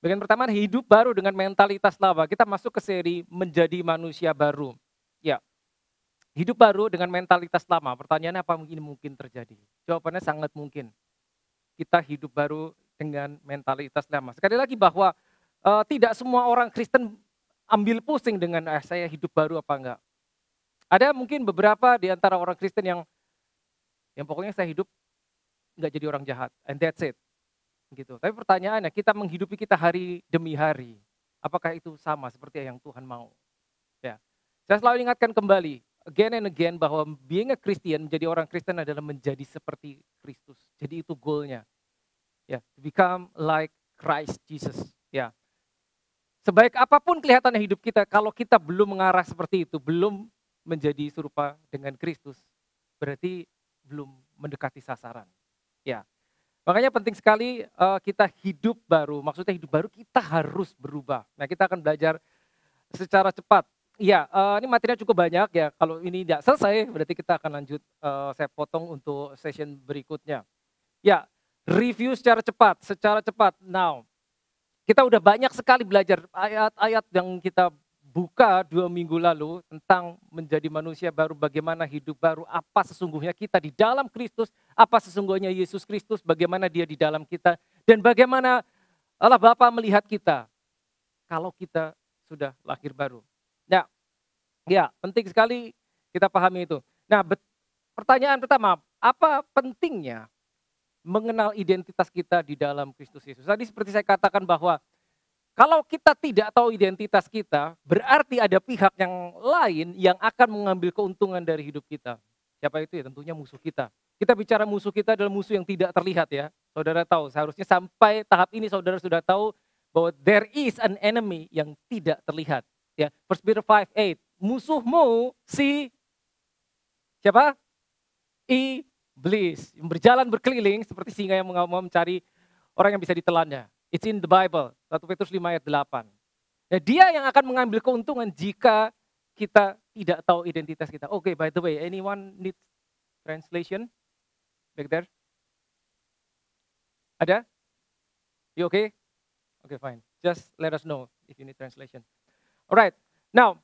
Bagian pertama hidup baru dengan mentalitas lama. Kita masuk ke seri menjadi manusia baru. Ya, hidup baru dengan mentalitas lama. Pertanyaannya apa mungkin terjadi? Jawabannya sangat mungkin. Kita hidup baru dengan mentalitas lama. Sekali lagi bahwa tidak semua orang Kristen ambil pusing dengan saya hidup baru apa enggak. Ada mungkin beberapa di antara orang Kristen yang pokoknya saya hidup enggak jadi orang jahat and that's it. Gitu. Tapi pertanyaannya, kita menghidupi kita hari demi hari. Apakah itu sama seperti yang Tuhan mau? Ya. Saya selalu ingatkan kembali, again and again, bahwa being a Christian, menjadi orang Kristen adalah menjadi seperti Kristus. Jadi itu goalnya. Ya, to become like Christ Jesus. Ya. Sebaik apapun kelihatannya hidup kita, kalau kita belum mengarah seperti itu, belum menjadi serupa dengan Kristus, berarti belum mendekati sasaran. Ya. Makanya penting sekali kita hidup baru, maksudnya hidup baru kita harus berubah. Nah, kita akan belajar secara cepat. Ya, ini materinya cukup banyak ya, kalau ini tidak selesai berarti kita akan lanjut, saya potong untuk session berikutnya. Ya, review secara cepat. Now, kita udah banyak sekali belajar ayat-ayat yang kita buka 2 minggu lalu tentang menjadi manusia baru, bagaimana hidup baru, apa sesungguhnya kita di dalam Kristus, apa sesungguhnya Yesus Kristus, bagaimana dia di dalam kita, dan bagaimana Allah Bapa melihat kita kalau kita sudah lahir baru. Nah, ya penting sekali kita pahami itu. Nah, pertanyaan pertama, apa pentingnya mengenal identitas kita di dalam Kristus Yesus? Tadi seperti saya katakan bahwa kalau kita tidak tahu identitas kita, berarti ada pihak yang lain yang akan mengambil keuntungan dari hidup kita. Siapa itu ya? Tentunya musuh kita. Kita bicara musuh kita adalah musuh yang tidak terlihat ya. Saudara tahu, seharusnya sampai tahap ini saudara sudah tahu bahwa there is an enemy yang tidak terlihat. Ya, 1 Peter 5:8, musuhmu si siapa? Iblis. Yang berjalan berkeliling seperti singa yang mau mencari orang yang bisa ditelannya. It's in the Bible, 1 Petrus 5 ayat 8. Nah, dia yang akan mengambil keuntungan jika kita tidak tahu identitas kita. Okay, by the way, anyone need translation back there? Ada? You okay? Okay, fine. Just let us know if you need translation. Alright, now,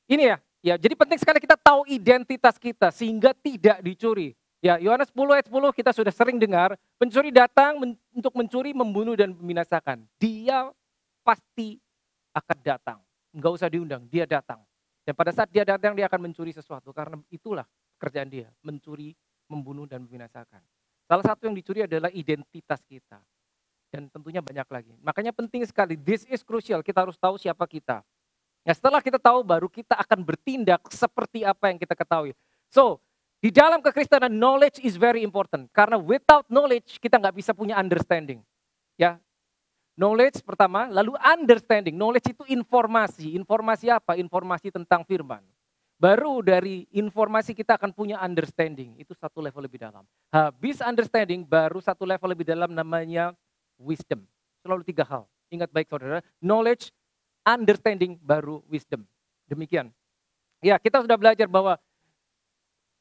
ini ya, jadi penting sekali kita tahu identitas kita sehingga tidak dicuri. Ya, Yohanes 10 ayat 10 kita sudah sering dengar, pencuri datang untuk mencuri, membunuh, dan membinasakan. Dia pasti akan datang. Enggak usah diundang, dia datang. Dan pada saat dia datang, dia akan mencuri sesuatu. Karena itulah pekerjaan dia, mencuri, membunuh, dan membinasakan. Salah satu yang dicuri adalah identitas kita. Dan tentunya banyak lagi. Makanya penting sekali, this is crucial, kita harus tahu siapa kita. Nah, setelah kita tahu, baru kita akan bertindak seperti apa yang kita ketahui. So, di dalam kekristenan, knowledge is very important. Karena without knowledge, kita nggak bisa punya understanding. Ya, knowledge pertama, lalu understanding. Knowledge itu informasi. Informasi apa? Informasi tentang firman. Baru dari informasi kita akan punya understanding. Itu satu level lebih dalam. Habis understanding, baru satu level lebih dalam namanya wisdom. Selalu 3 hal. Ingat baik saudara, knowledge, understanding, baru wisdom. Demikian. Ya, kita sudah belajar bahwa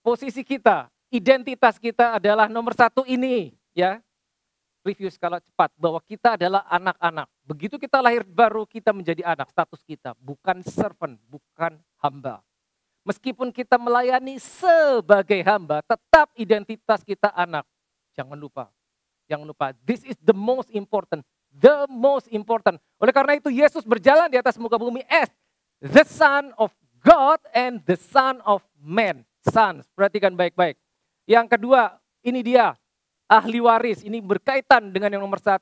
posisi kita, identitas kita adalah nomor 1 ini, ya. Review skala cepat bahwa kita adalah anak-anak. Begitu kita lahir baru, kita menjadi anak, status kita bukan servant, bukan hamba. Meskipun kita melayani sebagai hamba, tetap identitas kita anak. Jangan lupa. This is the most important. The most important. Oleh karena itu Yesus berjalan di atas muka bumi as the Son of God and the Son of Man. Sons, perhatikan baik-baik. Yang kedua, ini dia, ahli waris. Ini berkaitan dengan yang nomor 1.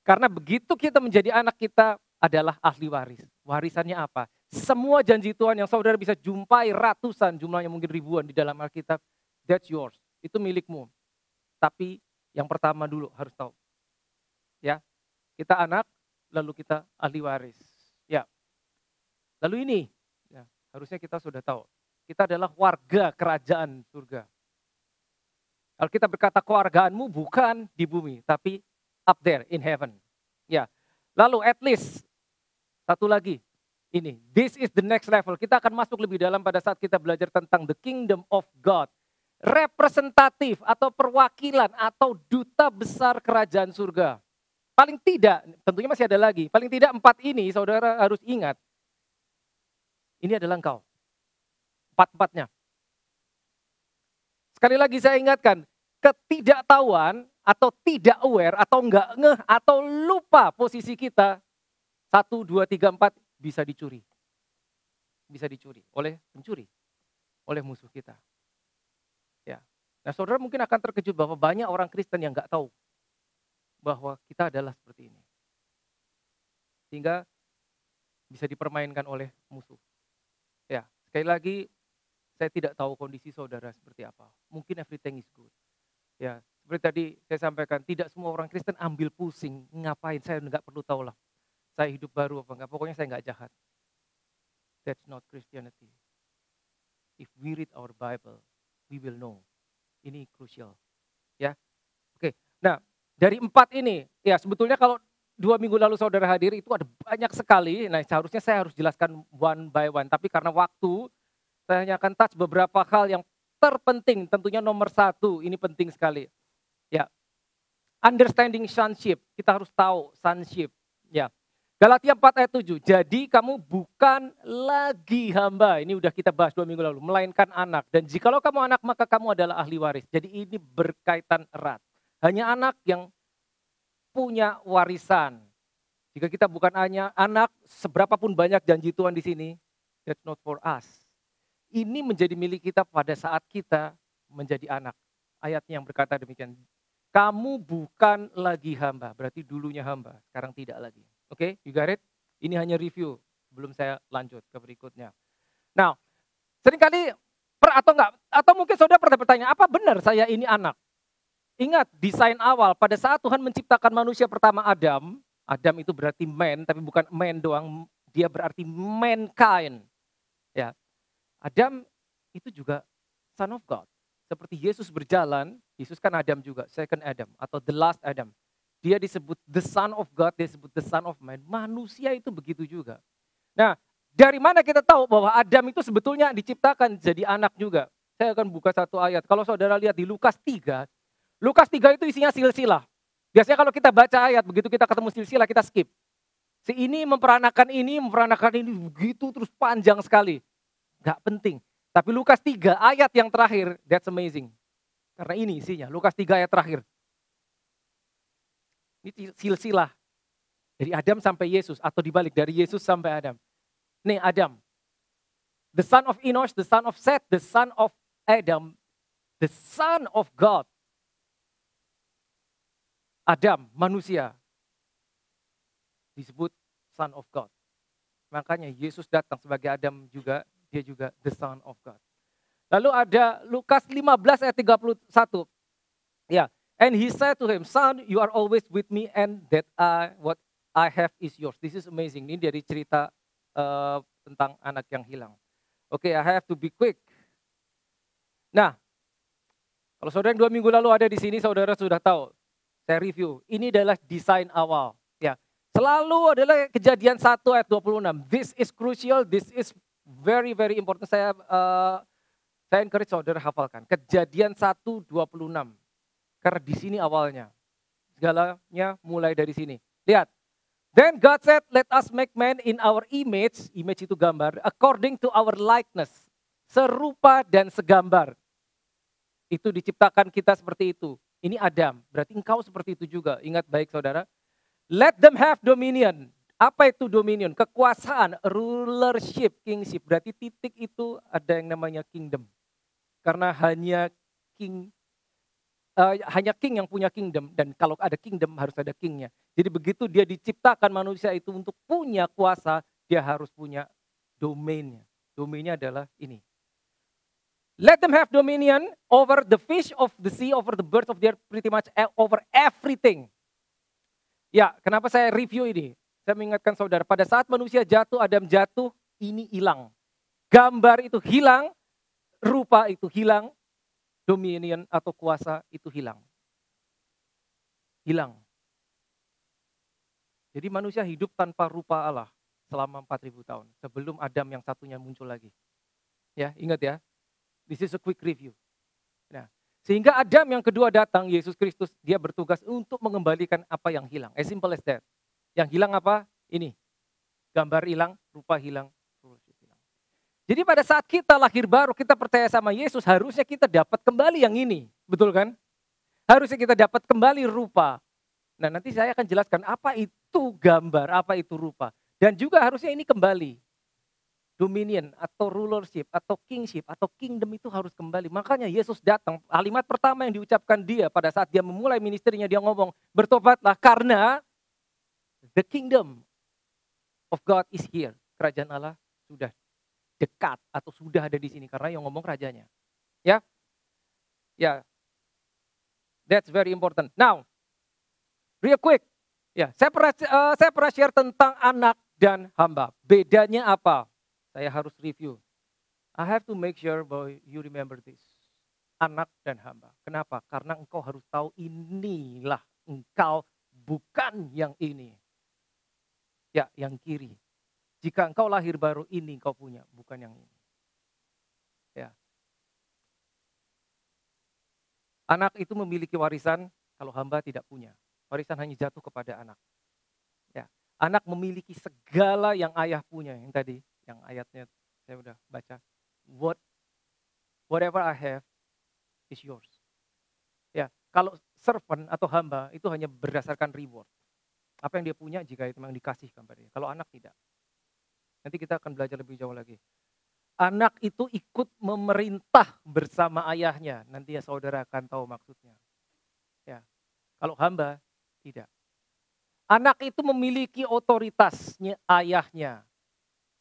Karena begitu kita menjadi anak, kita adalah ahli waris. Warisannya apa? Semua janji Tuhan yang saudara bisa jumpai ratusan, jumlahnya mungkin ribuan di dalam Alkitab, that's yours. Itu milikmu. Tapi yang pertama dulu harus tahu. Ya, kita anak, lalu kita ahli waris. Ya. Lalu ini, ya, harusnya kita sudah tahu. Kita adalah warga kerajaan surga. Kalau kita berkata kewargaanmu bukan di bumi, tapi up there in heaven. Ya. Lalu at least satu lagi. Ini, this is the next level. Kita akan masuk lebih dalam pada saat kita belajar tentang the kingdom of God. Representatif atau perwakilan atau duta besar kerajaan surga. paling tidak, tentunya masih ada lagi, paling tidak 4 ini saudara harus ingat, ini adalah engkau. 4-4-nya. Sekali lagi saya ingatkan, ketidaktahuan atau tidak aware atau enggak ngeh atau lupa posisi kita, 1, 2, 3, 4 bisa dicuri. Bisa dicuri oleh pencuri, oleh musuh kita. Ya. Nah, saudara mungkin akan terkejut bahwa banyak orang Kristen yang enggak tahu bahwa kita adalah seperti ini. Sehingga bisa dipermainkan oleh musuh. Ya, sekali lagi saya tidak tahu kondisi saudara seperti apa. Mungkin everything is good. Ya, seperti tadi saya sampaikan, tidak semua orang Kristen ambil pusing, ngapain, saya nggak perlu tahu lah. Saya hidup baru apa enggak, pokoknya saya nggak jahat. That's not Christianity. If we read our Bible, we will know. Ini crucial. Ya, oke. Nah, dari 4 ini, ya sebetulnya kalau 2 minggu lalu saudara hadir itu ada banyak sekali. Nah, seharusnya saya harus jelaskan one by one. Tapi karena waktu, saya hanya akan touch beberapa hal yang terpenting. Tentunya nomor 1, ini penting sekali. Ya, understanding sonship. Kita harus tahu sonship. Ya, Galatia 4 ayat 7. Jadi kamu bukan lagi hamba. Ini udah kita bahas 2 minggu lalu. Melainkan anak. Dan jikalau kamu anak, maka kamu adalah ahli waris. Jadi ini berkaitan erat. Hanya anak yang punya warisan. Jika kita bukan hanya anak, seberapapun banyak janji Tuhan di sini, that's not for us. Ini menjadi milik kita pada saat kita menjadi anak. Ayatnya yang berkata demikian. Kamu bukan lagi hamba, berarti dulunya hamba, sekarang tidak lagi. Oke, you got it? Ini hanya review, belum saya lanjut ke berikutnya. Nah, seringkali atau mungkin saudara pernah bertanya, apa benar saya ini anak? Ingat, desain awal, pada saat Tuhan menciptakan manusia pertama Adam itu berarti man, tapi bukan man doang, dia berarti mankind. Ya, Adam itu juga son of God. Seperti Yesus berjalan, Yesus kan Adam juga, second Adam atau the last Adam. Dia disebut the son of God, dia disebut the son of man. Manusia itu begitu juga. Nah, dari mana kita tahu bahwa Adam itu sebetulnya diciptakan jadi anak juga? Saya akan buka satu ayat. Kalau saudara lihat di Lukas 3 itu isinya silsilah. Biasanya kalau kita baca ayat, begitu kita ketemu silsilah, kita skip. Si ini memperanakan ini begitu terus panjang sekali. Gak penting. Tapi Lukas 3 ayat yang terakhir, that's amazing. Karena ini isinya, Lukas 3 ayat terakhir. Ini silsilah. Dari Adam sampai Yesus, atau dibalik dari Yesus sampai Adam. Nih Adam. The son of Enosh, the son of Seth, the son of Adam, the son of God. Adam, manusia, disebut son of God. Makanya Yesus datang sebagai Adam juga, dia juga the son of God. Lalu ada Lukas 15 ayat 31. Ya, and he said to him, son, you are always with me and that what I have is yours. This is amazing. Ini dari cerita tentang anak yang hilang. Oke, I have to be quick. Nah, kalau saudara yang 2 minggu lalu ada di sini, saudara sudah tahu. Saya review, ini adalah desain awal. Ya, selalu adalah Kejadian 1 ayat 26. This is crucial, this is very very important. Saya encourage saudara hafalkan. Kejadian 1:26. Karena di sini awalnya. Segalanya mulai dari sini. Lihat. Then God said, let us make man in our image. Image itu gambar. According to our likeness. Serupa dan segambar. Itu diciptakan kita seperti itu. Ini Adam, berarti engkau seperti itu juga. Ingat baik saudara. Let them have dominion. Apa itu dominion? Kekuasaan, rulership, kingship. Berarti titik itu ada yang namanya kingdom. Karena hanya king yang punya kingdom. Dan kalau ada kingdom harus ada kingnya. Jadi begitu dia diciptakan manusia itu untuk punya kuasa, dia harus punya domainnya. Domainnya adalah ini. Let them have dominion over the fish of the sea, over the birds of the air, pretty much over everything. Ya, kenapa saya review ini? Saya mengingatkan saudara, pada saat manusia jatuh, Adam jatuh, ini hilang. Gambar itu hilang, rupa itu hilang, dominion atau kuasa itu hilang. Hilang. Jadi manusia hidup tanpa rupa Allah selama 4.000 tahun. Sebelum Adam yang satunya muncul lagi. Ya, ingat ya. This is a quick review. Nah, Sehingga Adam yang kedua datang, Yesus Kristus, dia bertugas untuk mengembalikan apa yang hilang. As simple as that. Yang hilang apa? Ini. Gambar hilang, rupa hilang, rulership hilang. Jadi pada saat kita lahir baru, kita percaya sama Yesus, harusnya kita dapat kembali yang ini. Betul kan? Harusnya kita dapat kembali rupa. Nah, nanti saya akan jelaskan apa itu gambar, apa itu rupa. Dan juga harusnya ini kembali. Dominion atau rulership atau kingship atau kingdom itu harus kembali. Makanya Yesus datang, kalimat pertama yang diucapkan dia pada saat dia memulai ministerinya, dia ngomong, bertobatlah karena the kingdom of God is here. Kerajaan Allah sudah dekat atau sudah ada di sini karena yang ngomong rajanya. Ya. Ya. That's very important. Now, real quick. Ya, saya pernah share tentang anak dan hamba. Bedanya apa? Saya harus review. I have to make sure boy you remember this. Anak dan hamba. Kenapa? Karena engkau harus tahu inilah engkau, bukan yang ini. Ya, yang kiri. Jika engkau lahir baru, ini engkau punya, bukan yang ini. Ya. Anak itu memiliki warisan, kalau hamba tidak punya. Warisan hanya jatuh kepada anak. Ya. Anak memiliki segala yang ayah punya, yang tadi. Yang ayatnya saya udah baca. Whatever I have is yours. Ya, kalau servant atau hamba itu hanya berdasarkan reward. Apa yang dia punya jika itu memang dikasihkan pada dia. Kalau anak tidak. Nanti kita akan belajar lebih jauh lagi. Anak itu ikut memerintah bersama ayahnya. Nanti ya saudara akan tahu maksudnya. Ya. Kalau hamba tidak. Anak itu memiliki otoritasnya ayahnya.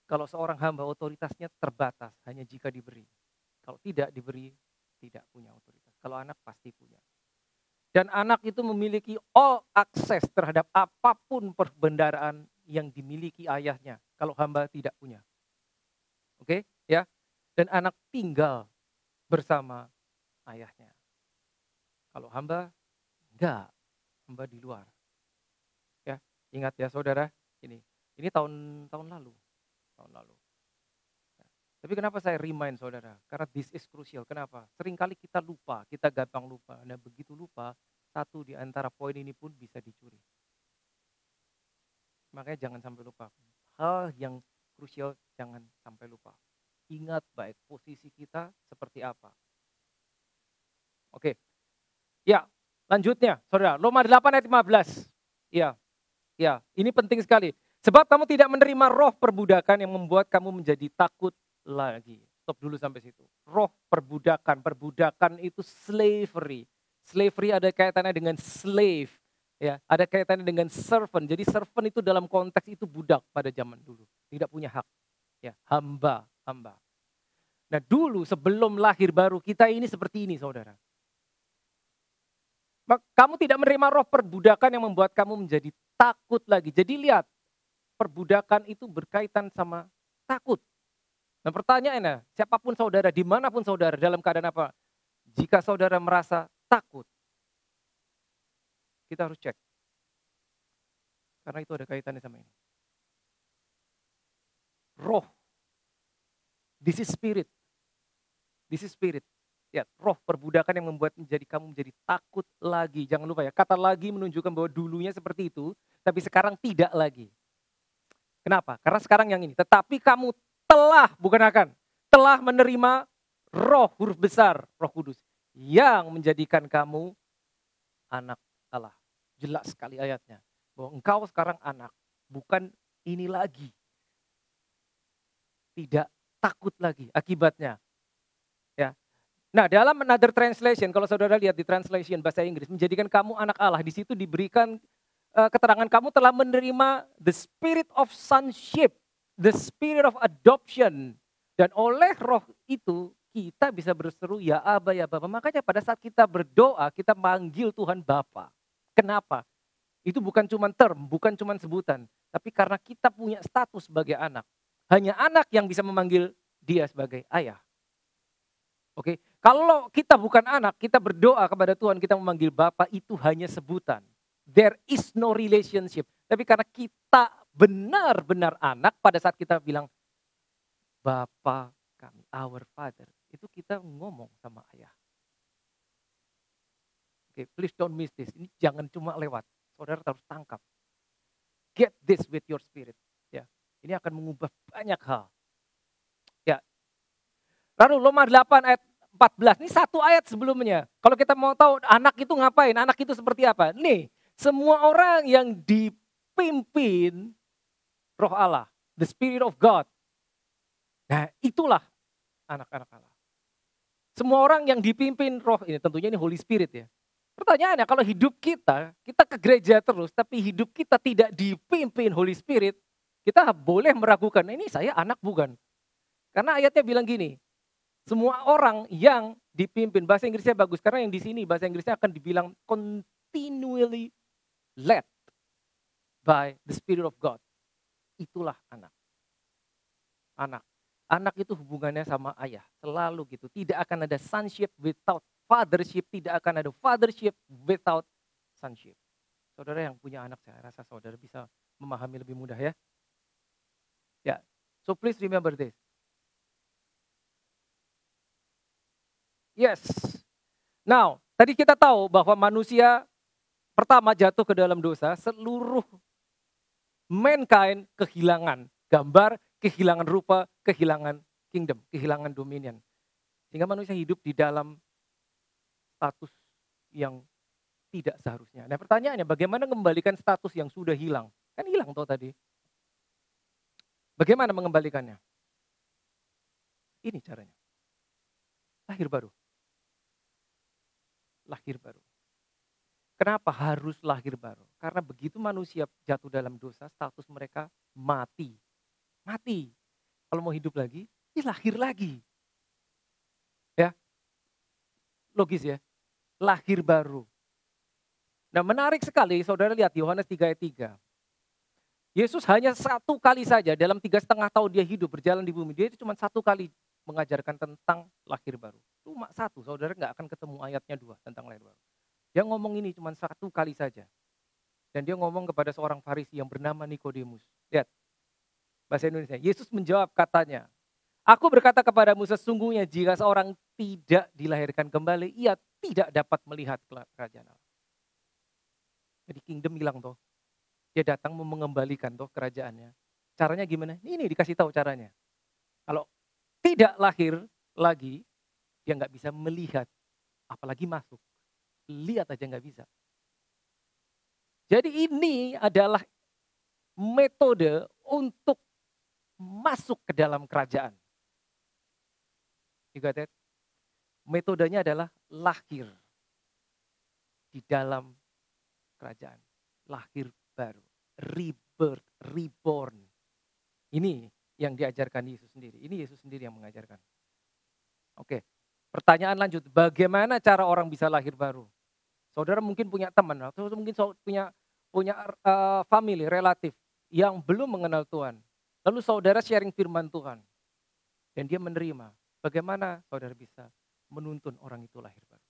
Kalau seorang hamba otoritasnya terbatas hanya jika diberi. Kalau tidak diberi, tidak punya otoritas. Kalau anak pasti punya. Dan anak itu memiliki all access terhadap apapun perbendaharaan yang dimiliki ayahnya. Kalau hamba tidak punya. Oke, ya. Dan anak tinggal bersama ayahnya. Kalau hamba, enggak. Hamba di luar. Ya, ingat ya saudara, ini tahun lalu. Ya. Tapi kenapa saya remind saudara? Karena this is crucial. Kenapa? Seringkali kita lupa, kita gampang lupa. Nah begitu lupa, satu di antara poin ini pun bisa dicuri. Makanya jangan sampai lupa. Hal yang krusial jangan sampai lupa. Ingat baik posisi kita seperti apa. Oke. Ya, lanjutnya saudara. Roma 8 ayat 15. Ya, ini penting sekali. Sebab kamu tidak menerima roh perbudakan yang membuat kamu menjadi takut lagi. Stop dulu sampai situ. Roh perbudakan. Perbudakan itu slavery. Slavery ada kaitannya dengan slave. Ya, ada kaitannya dengan servant. Jadi servant itu dalam konteks itu budak pada zaman dulu. Tidak punya hak. Ya, hamba. Nah dulu sebelum lahir baru kita ini seperti ini saudara. Kamu tidak menerima roh perbudakan yang membuat kamu menjadi takut lagi. Jadi lihat. Perbudakan itu berkaitan sama takut. Nah pertanyaannya, siapapun saudara, dimanapun saudara, dalam keadaan apa? Jika saudara merasa takut, kita harus cek. Karena itu ada kaitannya sama ini. Roh. This is spirit. Ya, roh perbudakan yang membuat kamu menjadi takut lagi. Jangan lupa ya, kata lagi menunjukkan bahwa dulunya seperti itu, tapi sekarang tidak lagi. Kenapa? Karena sekarang yang ini. Tetapi kamu telah menerima roh huruf besar, Roh Kudus. Yang menjadikan kamu anak Allah. Jelas sekali ayatnya. Bahwa engkau sekarang anak. Bukan ini lagi. Tidak takut lagi akibatnya. Ya. Nah dalam another translation, kalau saudara lihat di translation bahasa Inggris. Menjadikan kamu anak Allah. Di situ diberikan keterangan kamu telah menerima the spirit of sonship, the spirit of adoption. Dan oleh roh itu kita bisa berseru ya Aba ya Bapa. Makanya pada saat kita berdoa kita manggil Tuhan Bapa. Kenapa? Itu bukan cuma term, bukan cuma sebutan. Tapi karena kita punya status sebagai anak. Hanya anak yang bisa memanggil dia sebagai ayah. Oke, kalau kita bukan anak, kita berdoa kepada Tuhan, kita memanggil Bapa itu hanya sebutan. There is no relationship. Tapi karena kita benar-benar anak, pada saat kita bilang, Bapa kami, our Father. Itu kita ngomong sama ayah. Oke, please don't miss this. Ini jangan cuma lewat. Saudara harus tangkap. Get this with your spirit. Ya, ini akan mengubah banyak hal. Ya. Lalu Roma 8 ayat 14. Ini satu ayat sebelumnya. Kalau kita mau tahu anak itu ngapain, anak itu seperti apa. Nih, semua orang yang dipimpin Roh Allah, the Spirit of God. Nah, itulah anak-anak Allah. Semua orang yang dipimpin roh ini, tentunya ini Holy Spirit ya. Pertanyaannya, kalau hidup kita ke gereja terus, tapi hidup kita tidak dipimpin Holy Spirit, kita boleh meragukan, ini saya anak bukan. Karena ayatnya bilang gini, semua orang yang dipimpin, bahasa Inggrisnya bagus, karena yang di sini bahasa Inggrisnya akan dibilang continually led by the Spirit of God. Itulah anak. Anak itu hubungannya sama ayah, selalu gitu. Tidak akan ada sonship without fathership, tidak akan ada fathership without sonship. Saudara yang punya anak, saya rasa saudara bisa memahami lebih mudah ya. Ya, so please remember this. Yes. Now, tadi kita tahu bahwa manusia pertama jatuh ke dalam dosa, seluruh mankind kehilangan gambar, kehilangan rupa, kehilangan kingdom, kehilangan dominion. Sehingga manusia hidup di dalam status yang tidak seharusnya. Nah pertanyaannya, bagaimana mengembalikan status yang sudah hilang? Kan hilang toh tadi. Bagaimana mengembalikannya? Ini caranya. Lahir baru. Lahir baru. Kenapa harus lahir baru? Karena begitu manusia jatuh dalam dosa, status mereka mati. Mati. Kalau mau hidup lagi, ya lahir lagi. Ya. Logis ya. Lahir baru. Nah menarik sekali, saudara lihat Yohanes 3 ayat 3. Yesus hanya satu kali saja dalam 3,5 tahun dia hidup berjalan di bumi. Dia itu cuma satu kali mengajarkan tentang lahir baru. Cuma satu, saudara nggak akan ketemu ayatnya 2 tentang lahir baru. Dia ngomong ini cuma satu kali saja. Dan dia ngomong kepada seorang Farisi yang bernama Nikodemus. Lihat, bahasa Indonesia. Yesus menjawab katanya, aku berkata kepadamu sesungguhnya jika seorang tidak dilahirkan kembali, ia tidak dapat melihat kerajaan Allah. Jadi kingdom hilang toh. Dia datang mau mengembalikan toh kerajaannya. Caranya gimana? Ini dikasih tahu caranya. Kalau tidak lahir lagi, dia nggak bisa melihat, apalagi masuk. Lihat aja nggak bisa. Jadi ini adalah metode untuk masuk ke dalam kerajaan. You got it? Metodenya adalah lahir di dalam kerajaan. Lahir baru. Rebirth, reborn. Ini yang diajarkan Yesus sendiri. Ini Yesus sendiri yang mengajarkan. Oke. Pertanyaan lanjut, bagaimana cara orang bisa lahir baru? Saudara mungkin punya teman, atau mungkin punya family, relatif yang belum mengenal Tuhan. Lalu saudara sharing firman Tuhan. Dan dia menerima. Bagaimana saudara bisa menuntun orang itu lahir baru?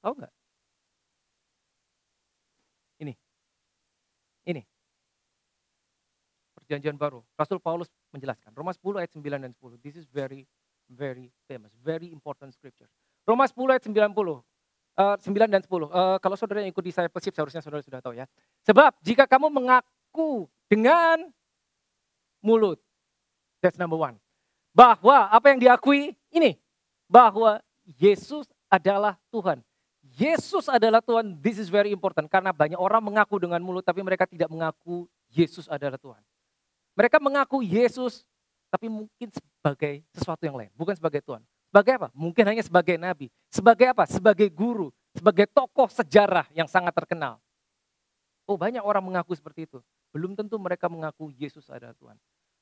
Tahu nggak? Ini. Perjanjian baru. Rasul Paulus menjelaskan. Roma 10 ayat 9 dan 10. This is very famous, very important scripture. Roma 10 ayat 9 dan 10. Kalau saudara yang ikut discipleship seharusnya saudara sudah tahu ya. Sebab jika kamu mengaku dengan mulut, that's number one. Bahwa apa yang diakui ini, bahwa Yesus adalah Tuhan. Yesus adalah Tuhan, this is very important. Karena banyak orang mengaku dengan mulut tapi mereka tidak mengaku Yesus adalah Tuhan. Mereka mengaku Yesus tapi mungkin sebagai sesuatu yang lain, bukan sebagai Tuhan. Sebagai apa? Mungkin hanya sebagai nabi. Sebagai apa? Sebagai guru, sebagai tokoh sejarah yang sangat terkenal. Oh, banyak orang mengaku seperti itu. Belum tentu mereka mengaku Yesus adalah Tuhan.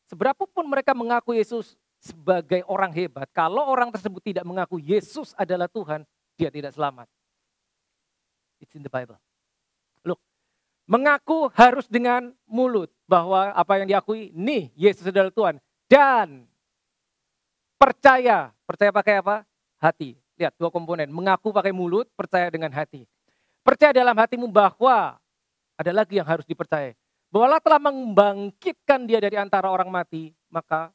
Seberapapun mereka mengaku Yesus sebagai orang hebat, kalau orang tersebut tidak mengaku Yesus adalah Tuhan, dia tidak selamat. It's in the Bible. Look, mengaku harus dengan mulut bahwa apa yang diakui, nih Yesus adalah Tuhan. Dan percaya pakai apa? Hati. Lihat dua komponen, mengaku pakai mulut, percaya dengan hati. Percaya dalam hatimu bahwa ada lagi yang harus dipercaya. Bahwa Allah telah membangkitkan dia dari antara orang mati, maka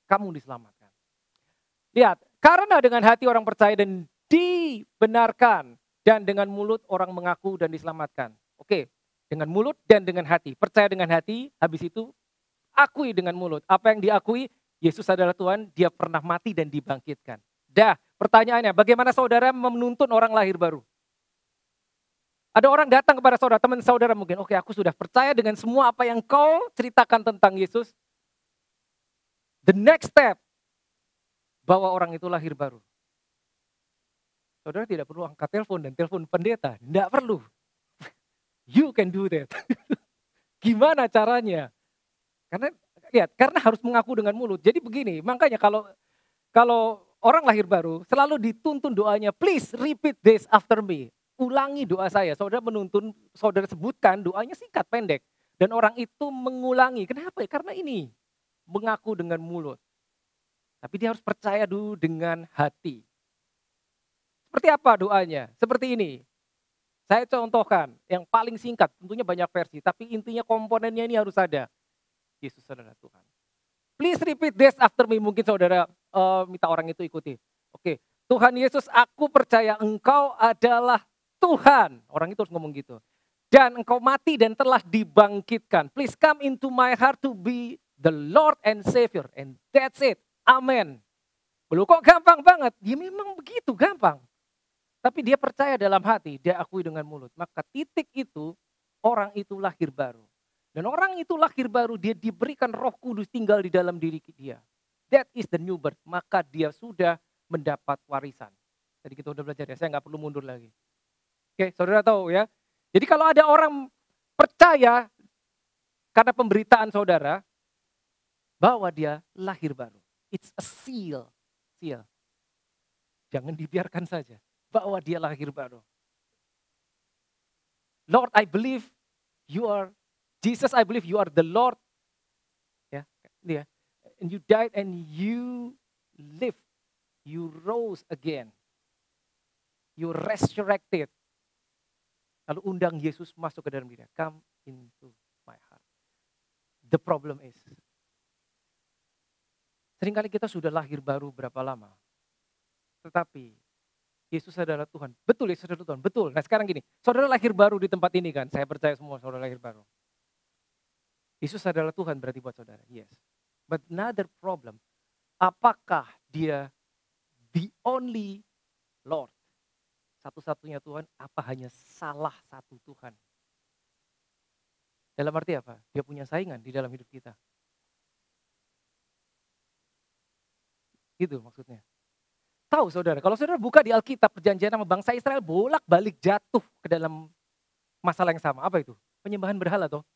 kamu diselamatkan. Lihat, karena dengan hati orang percaya dan dibenarkan, dan dengan mulut orang mengaku dan diselamatkan. Oke, dengan mulut dan dengan hati. Percaya dengan hati, habis itu akui dengan mulut. Apa yang diakui? Yesus adalah Tuhan, dia pernah mati dan dibangkitkan. Dah, pertanyaannya, bagaimana saudara menuntun orang lahir baru? Ada orang datang kepada saudara, teman saudara mungkin, oke aku sudah percaya dengan semua apa yang kau ceritakan tentang Yesus. The next step, bawa orang itu lahir baru. Saudara tidak perlu angkat telepon dan telepon pendeta, tidak perlu. You can do that. Gimana caranya? Karena harus mengaku dengan mulut. Jadi begini, makanya kalau orang lahir baru selalu dituntun doanya, please repeat this after me. Ulangi doa saya. Saudara menuntun, saudara sebutkan doanya singkat pendek. Dan orang itu mengulangi. Kenapa? Karena ini mengaku dengan mulut. Tapi dia harus percaya dulu dengan hati. Seperti apa doanya? Seperti ini. Saya contohkan yang paling singkat, tentunya banyak versi. Tapi intinya komponennya ini harus ada. Yesus adalah Tuhan. Please repeat this after me. Mungkin saudara minta orang itu ikuti. Oke, Tuhan Yesus, aku percaya Engkau adalah Tuhan. Orang itu harus ngomong gitu. Dan Engkau mati dan telah dibangkitkan. Please come into my heart to be the Lord and Savior. And that's it. Amen. Belum kok gampang banget. Ya memang begitu gampang. Tapi dia percaya dalam hati, dia akui dengan mulut. Maka titik itu, orang itu lahir baru. Dan orang itu lahir baru, dia diberikan Roh Kudus tinggal di dalam diri dia. That is the new birth. Maka dia sudah mendapat warisan. Tadi kita udah belajar ya, saya nggak perlu mundur lagi. Oke, saudara tahu ya. Jadi kalau ada orang percaya karena pemberitaan saudara, bahwa dia lahir baru. It's a seal. Seal. Jangan dibiarkan saja. Bahwa dia lahir baru. Lord, I believe you are Jesus, I believe you are the Lord. Ya, yeah. And you died and you lived. You rose again. You resurrected. Lalu undang Yesus masuk ke dalam diri. Come into my heart. The problem is, seringkali kita sudah lahir baru berapa lama. Tetapi Yesus adalah Tuhan. Betul, Yesus adalah Tuhan. Betul. Nah sekarang gini, saudara lahir baru di tempat ini kan. Saya percaya semua saudara lahir baru. Yesus adalah Tuhan berarti buat saudara. Yes. But another problem, apakah dia the only Lord? Satu-satunya Tuhan, apa hanya salah satu Tuhan? Dalam arti apa? Dia punya saingan di dalam hidup kita. Gitu maksudnya. Tahu saudara, kalau saudara buka di Alkitab perjanjian sama bangsa Israel bolak-balik jatuh ke dalam masalah yang sama. Apa itu? Penyembahan berhala toh.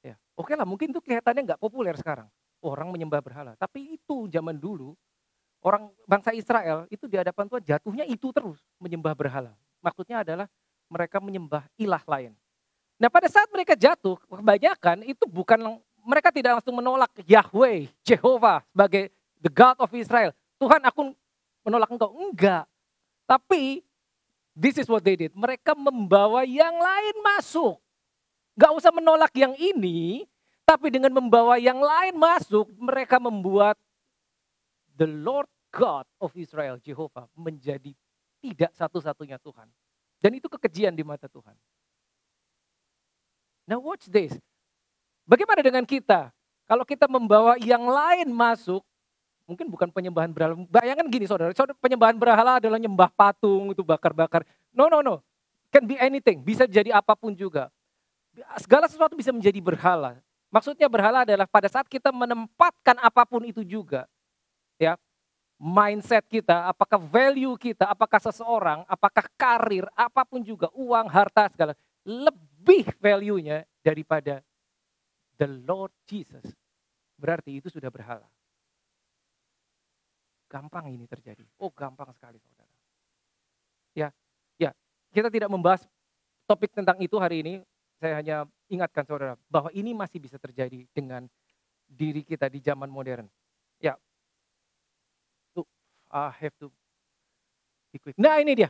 Ya, oke lah mungkin itu kelihatannya nggak populer sekarang. Orang menyembah berhala. Tapi itu zaman dulu. Orang bangsa Israel itu di hadapan Tuhan jatuhnya itu terus menyembah berhala. Maksudnya adalah mereka menyembah ilah lain. Nah pada saat mereka jatuh, kebanyakan itu bukan, mereka tidak langsung menolak Yahweh, Jehovah sebagai the God of Israel. Tuhan aku menolak engkau. Enggak. Tapi this is what they did. Mereka membawa yang lain masuk. Gak usah menolak yang ini, tapi dengan membawa yang lain masuk, mereka membuat the Lord God of Israel, Jehovah, menjadi tidak satu-satunya Tuhan. Dan itu kekejian di mata Tuhan. Now watch this. Bagaimana dengan kita? Kalau kita membawa yang lain masuk, mungkin bukan penyembahan berhala. Bayangkan gini saudara, penyembahan berhala adalah nyembah patung, itu bakar-bakar. No. Can be anything, bisa jadi apapun juga. Segala sesuatu bisa menjadi berhala. Maksudnya berhala adalah pada saat kita menempatkan apapun itu juga. Ya, mindset kita, apakah value kita, apakah seseorang, apakah karir, apapun juga, uang, harta, segala, lebih value-nya daripada the Lord Jesus. Berarti itu sudah berhala. Gampang ini terjadi. Oh gampang sekali saudara. Ya, kita tidak membahas topik tentang itu hari ini. Saya hanya ingatkan saudara bahwa ini masih bisa terjadi dengan diri kita di zaman modern. Ya, I have to be quick. Nah ini dia.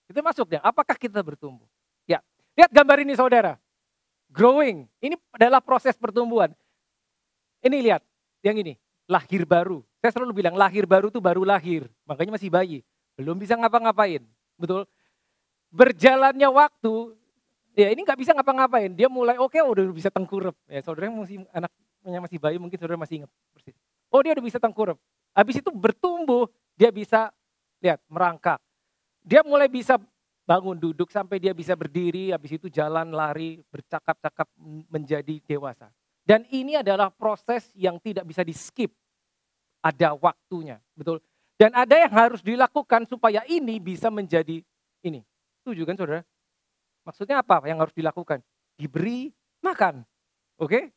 Kita masuk dia. Apakah kita bertumbuh? Ya, lihat gambar ini saudara. Growing. Ini adalah proses pertumbuhan. Ini lihat. Yang ini. Lahir baru. Saya selalu bilang lahir baru itu baru lahir. Makanya masih bayi. Belum bisa ngapa-ngapain. Betul? berjalannya waktu, ya ini nggak bisa ngapa-ngapain. Dia mulai oke, udah bisa tengkurap. Ya saudara yang masih anaknya masih bayi mungkin saudara masih ingat persis. Oh dia udah bisa tengkurap. Habis itu bertumbuh, dia bisa lihat merangkak. Dia mulai bisa bangun duduk sampai dia bisa berdiri, habis itu jalan, lari, bercakap-cakap menjadi dewasa. Dan ini adalah proses yang tidak bisa di-skip. Ada waktunya, betul. Dan ada yang harus dilakukan supaya ini bisa menjadi ini. Setuju kan saudara? Maksudnya apa yang harus dilakukan? Diberi makan. Oke?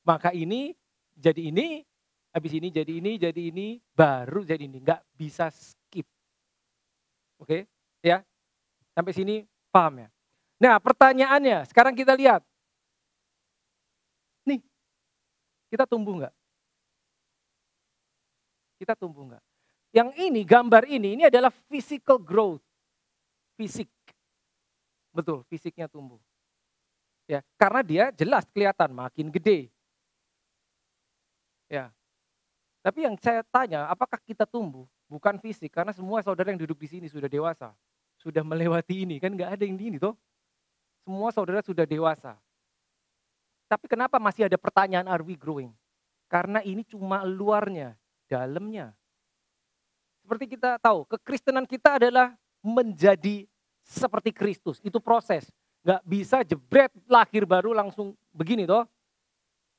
Maka ini, jadi ini, habis ini jadi ini, baru jadi ini. Nggak bisa skip. Oke? Ya? Sampai sini paham ya? Nah pertanyaannya, sekarang kita lihat. Nih, kita tumbuh nggak? Kita tumbuh nggak? Yang ini, gambar ini adalah physical growth. Fisik. Betul, fisiknya tumbuh. Ya, karena dia jelas kelihatan makin gede. Ya. Tapi yang saya tanya, apakah kita tumbuh? Bukan fisik, karena semua saudara yang duduk di sini sudah dewasa. Sudah melewati ini, kan nggak ada yang di ini toh. Semua saudara sudah dewasa. Tapi kenapa masih ada pertanyaan, are we growing? Karena ini cuma luarnya, dalamnya. Seperti kita tahu, kekristenan kita adalah menjadi seperti Kristus. Itu proses. Nggak bisa jebret lahir baru langsung begini toh.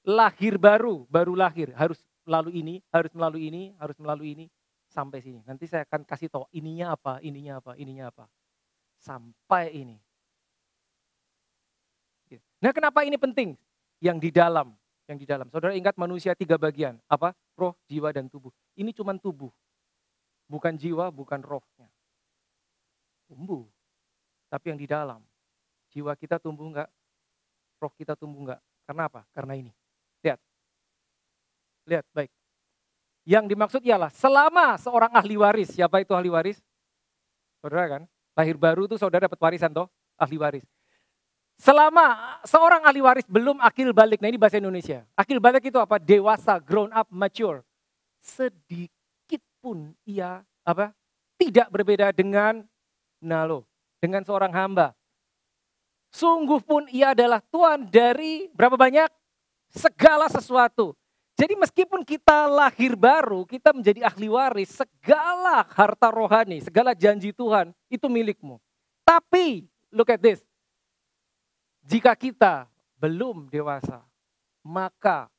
Lahir baru lahir. Harus melalui ini, harus melalui ini, harus melalui ini. Sampai sini. Nanti saya akan kasih tahu ininya apa, ininya apa, ininya apa. Sampai ini. Nah kenapa ini penting? Yang di dalam. Yang di dalam. Saudara ingat manusia 3 bagian. Apa? Roh, jiwa, dan tubuh. Ini cuma tubuh. Bukan jiwa, bukan rohnya. Tumbuh. Tapi yang di dalam. Jiwa kita tumbuh enggak? Roh kita tumbuh enggak? Karena apa? Karena ini. Lihat. Lihat, baik. Yang dimaksud ialah selama seorang ahli waris. Siapa itu ahli waris? Saudara kan? Lahir baru itu saudara dapat warisan toh? Ahli waris. Selama seorang ahli waris belum akil balik. Nah ini bahasa Indonesia. Akil balik itu apa? Dewasa, grown up, mature. Sedikit pun ia apa? Tidak berbeda dengan dengan seorang hamba. Sungguh pun ia adalah Tuhan dari berapa banyak? Segala sesuatu. Jadi meskipun kita lahir baru, kita menjadi ahli waris, segala harta rohani, segala janji Tuhan itu milikmu. Tapi, look at this. Jika kita belum dewasa, maka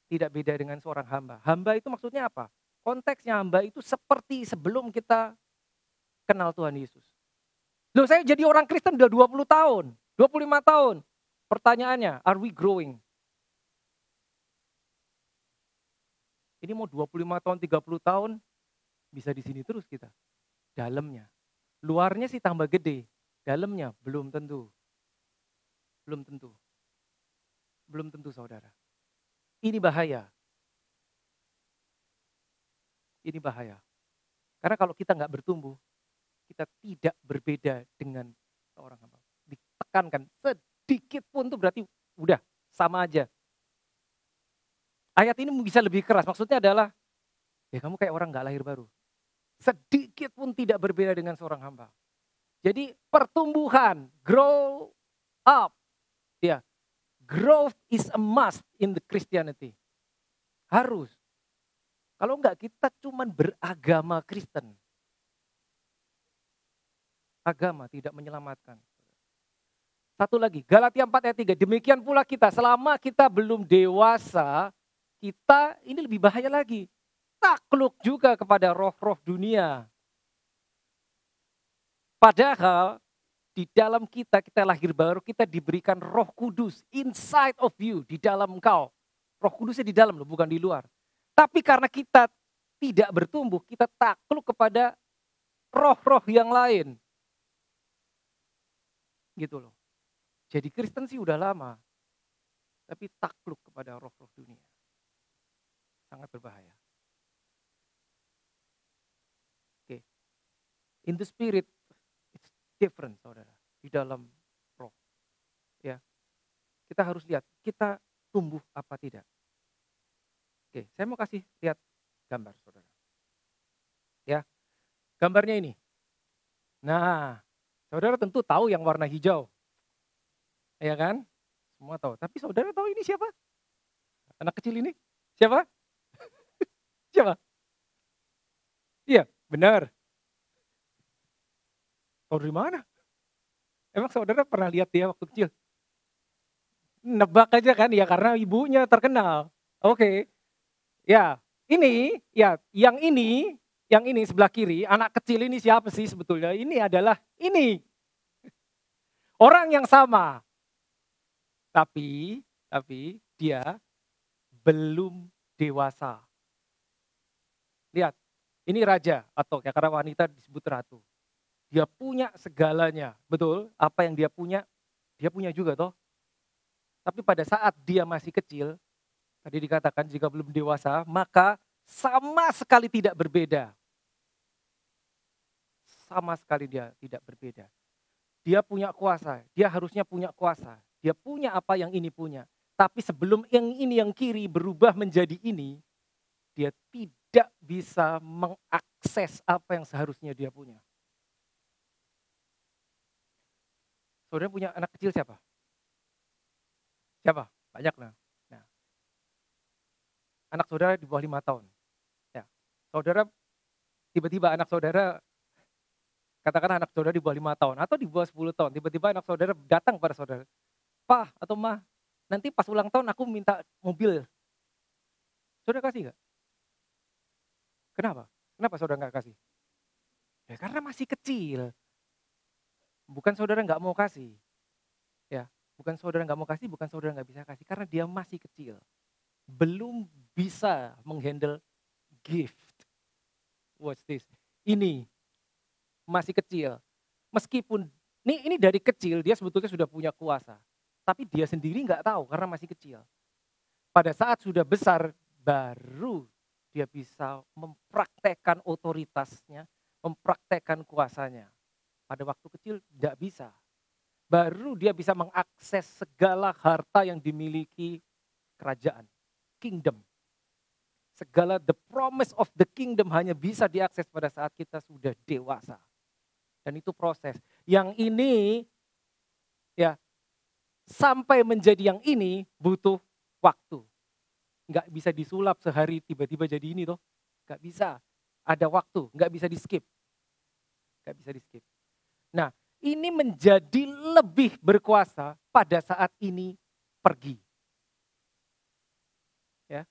tidak beda dengan seorang hamba. Hamba itu maksudnya apa? Konteksnya hamba itu seperti sebelum kita kenal Tuhan Yesus. Loh saya jadi orang Kristen udah 20 tahun, 25 tahun. Pertanyaannya, are we growing? Ini mau 25 tahun, 30 tahun, bisa di sini terus kita. Dalamnya. Luarnya sih tambah gede, dalamnya belum tentu. Belum tentu. Belum tentu saudara. Ini bahaya. Ini bahaya. Karena kalau kita nggak bertumbuh, kita tidak berbeda dengan orang hamba. Ditekankan sedikit pun tuh berarti udah sama aja. Ayat ini bisa lebih keras. Maksudnya adalah, ya kamu kayak orang nggak lahir baru. Sedikit pun tidak berbeda dengan seorang hamba. Jadi pertumbuhan, grow up, ya, growth is a must in the Christianity. Harus. Kalau enggak kita cuman beragama Kristen. Agama tidak menyelamatkan. Satu lagi, Galatia 4 ayat 3. Demikian pula kita, selama kita belum dewasa, kita ini lebih bahaya lagi. Takluk juga kepada roh-roh dunia. Padahal di dalam kita lahir baru, kita diberikan Roh Kudus inside of you, di dalam engkau. Roh Kudusnya di dalam loh, bukan di luar. Tapi karena kita tidak bertumbuh, kita takluk kepada roh-roh yang lain. Gitu loh. Jadi Kristen sih udah lama, tapi takluk kepada roh-roh dunia. Sangat berbahaya. Oke. In the spirit, it's different saudara. Di dalam roh. Ya. Kita harus lihat, kita tumbuh apa tidak. Oke, saya mau kasih lihat gambar saudara. Ya, gambarnya ini. Nah, Saudara tentu tahu yang warna hijau. Ya kan? Semua tahu. Tapi saudara tahu ini siapa? Anak kecil ini? Siapa? Siapa? Iya, benar. Tahu dari mana? Emang saudara pernah lihat dia waktu kecil? Nebak aja kan, ya karena ibunya terkenal. Oke. Ya, ya, yang ini sebelah kiri, anak kecil ini siapa sih sebetulnya? Ini adalah ini. Orang yang sama. Tapi dia belum dewasa. Lihat, ini raja atau ya karena wanita disebut ratu. Dia punya segalanya, betul? Apa yang dia punya juga toh. Tapi pada saat dia masih kecil, tadi dikatakan jika belum dewasa, maka sama sekali tidak berbeda. Sama sekali dia tidak berbeda. Dia punya kuasa, dia harusnya punya kuasa. Dia punya apa yang ini punya. Tapi sebelum yang ini yang kiri berubah menjadi ini, dia tidak bisa mengakses apa yang seharusnya dia punya. Saudara punya anak kecil siapa? Siapa? Banyak lah. Nah, anak saudara di bawah 5 tahun. Ya. Saudara, tiba-tiba anak saudara, katakan anak saudara di bawah 5 tahun atau di bawah 10 tahun. Tiba-tiba anak saudara datang pada saudara. Pak atau Ma, nanti pas ulang tahun aku minta mobil. Saudara kasih gak? Kenapa? Kenapa saudara gak kasih? Ya karena masih kecil. Bukan saudara gak mau kasih. Ya, bukan saudara gak mau kasih, bukan saudara gak bisa kasih. Karena dia masih kecil. Belum bisa menghandle gift. Watch this. Ini masih kecil. Meskipun ini dari kecil dia sebetulnya sudah punya kuasa. Tapi dia sendiri nggak tahu karena masih kecil. Pada saat sudah besar baru dia bisa mempraktekkan otoritasnya, mempraktekkan kuasanya. Pada waktu kecil tidak bisa. Baru dia bisa mengakses segala harta yang dimiliki kerajaan, kingdom. Segala the promise of the kingdom hanya bisa diakses pada saat kita sudah dewasa. Dan itu proses. Yang ini ya sampai menjadi yang ini butuh waktu. Nggak bisa disulap sehari tiba-tiba jadi ini toh. Nggak bisa. Ada waktu, nggak bisa di skip. Nggak bisa di skip. Nah, ini menjadi lebih berkuasa pada saat ini pergi. Ya.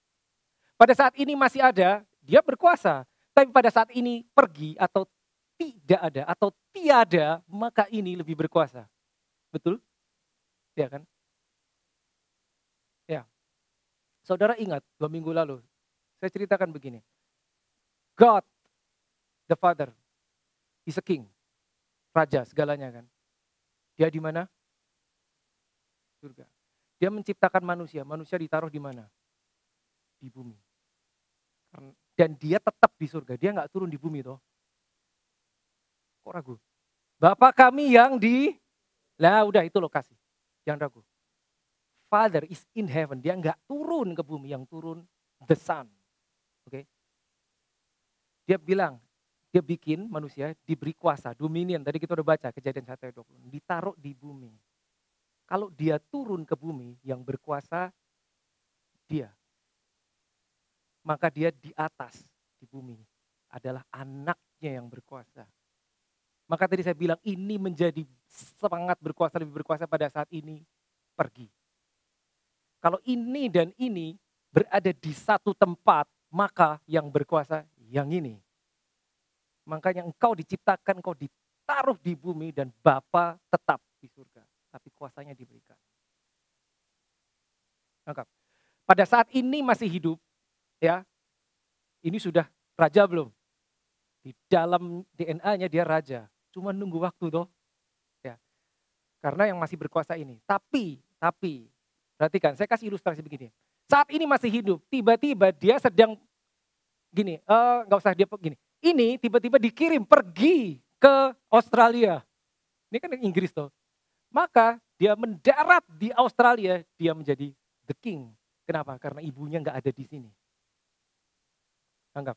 Pada saat ini masih ada, dia berkuasa. Tapi pada saat ini pergi atau tidak ada atau tiada, maka ini lebih berkuasa. Betul? Ya kan? Ya. Saudara ingat 2 minggu lalu, saya ceritakan begini. God, the Father, is a king. Raja segalanya kan. Dia di mana? Surga. Dia menciptakan manusia. Manusia ditaruh di mana? Di bumi. Dan dia tetap di surga. Dia nggak turun di bumi toh. Kok ragu? Bapa kami yang di... Lah udah itu lokasi. Jangan ragu. Father is in heaven. Dia nggak turun ke bumi. Yang turun the Son. Oke. Dia bilang, dia bikin manusia diberi kuasa, dominion. Tadi kita udah baca Kejadian 1 ayat 20. Ditaruh di bumi. Kalau dia turun ke bumi, yang berkuasa dia. Maka dia di atas, di bumi. Adalah anaknya yang berkuasa. Maka tadi saya bilang ini menjadi semangat berkuasa, lebih berkuasa pada saat ini pergi. Kalau ini dan ini berada di satu tempat, maka yang berkuasa yang ini. Makanya engkau diciptakan, engkau ditaruh di bumi dan Bapa tetap di surga. Tapi kuasanya diberikan. Lengkap. Pada saat ini masih hidup, ya, ini sudah raja belum? Di dalam DNA-nya dia raja. Cuma nunggu waktu toh. Ya. Karena yang masih berkuasa ini. Tapi, perhatikan, saya kasih ilustrasi begini. Saat ini masih hidup, tiba-tiba dia sedang gini, nggak usah dia begini. Ini tiba-tiba dikirim pergi ke Australia. Ini kan Inggris toh. Maka dia mendarat di Australia, dia menjadi the king. Kenapa? Karena ibunya nggak ada di sini. Anggap.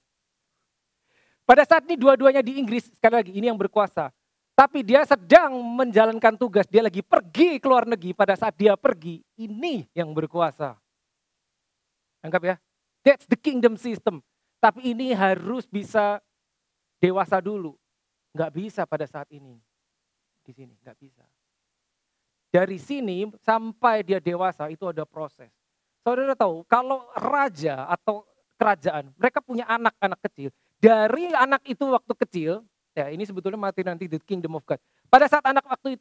Pada saat ini dua-duanya di Inggris, sekali lagi ini yang berkuasa. Tapi dia sedang menjalankan tugas, dia lagi pergi ke luar negeri, pada saat dia pergi, ini yang berkuasa. Anggap ya, that's the kingdom system. Tapi ini harus bisa dewasa dulu. Nggak bisa pada saat ini. Di sini, nggak bisa. Dari sini sampai dia dewasa itu ada proses. Saudara tahu, kalau raja atau kerajaan, mereka punya anak-anak kecil. Dari anak itu waktu kecil, ya ini sebetulnya mati nanti the kingdom of God. Pada saat waktu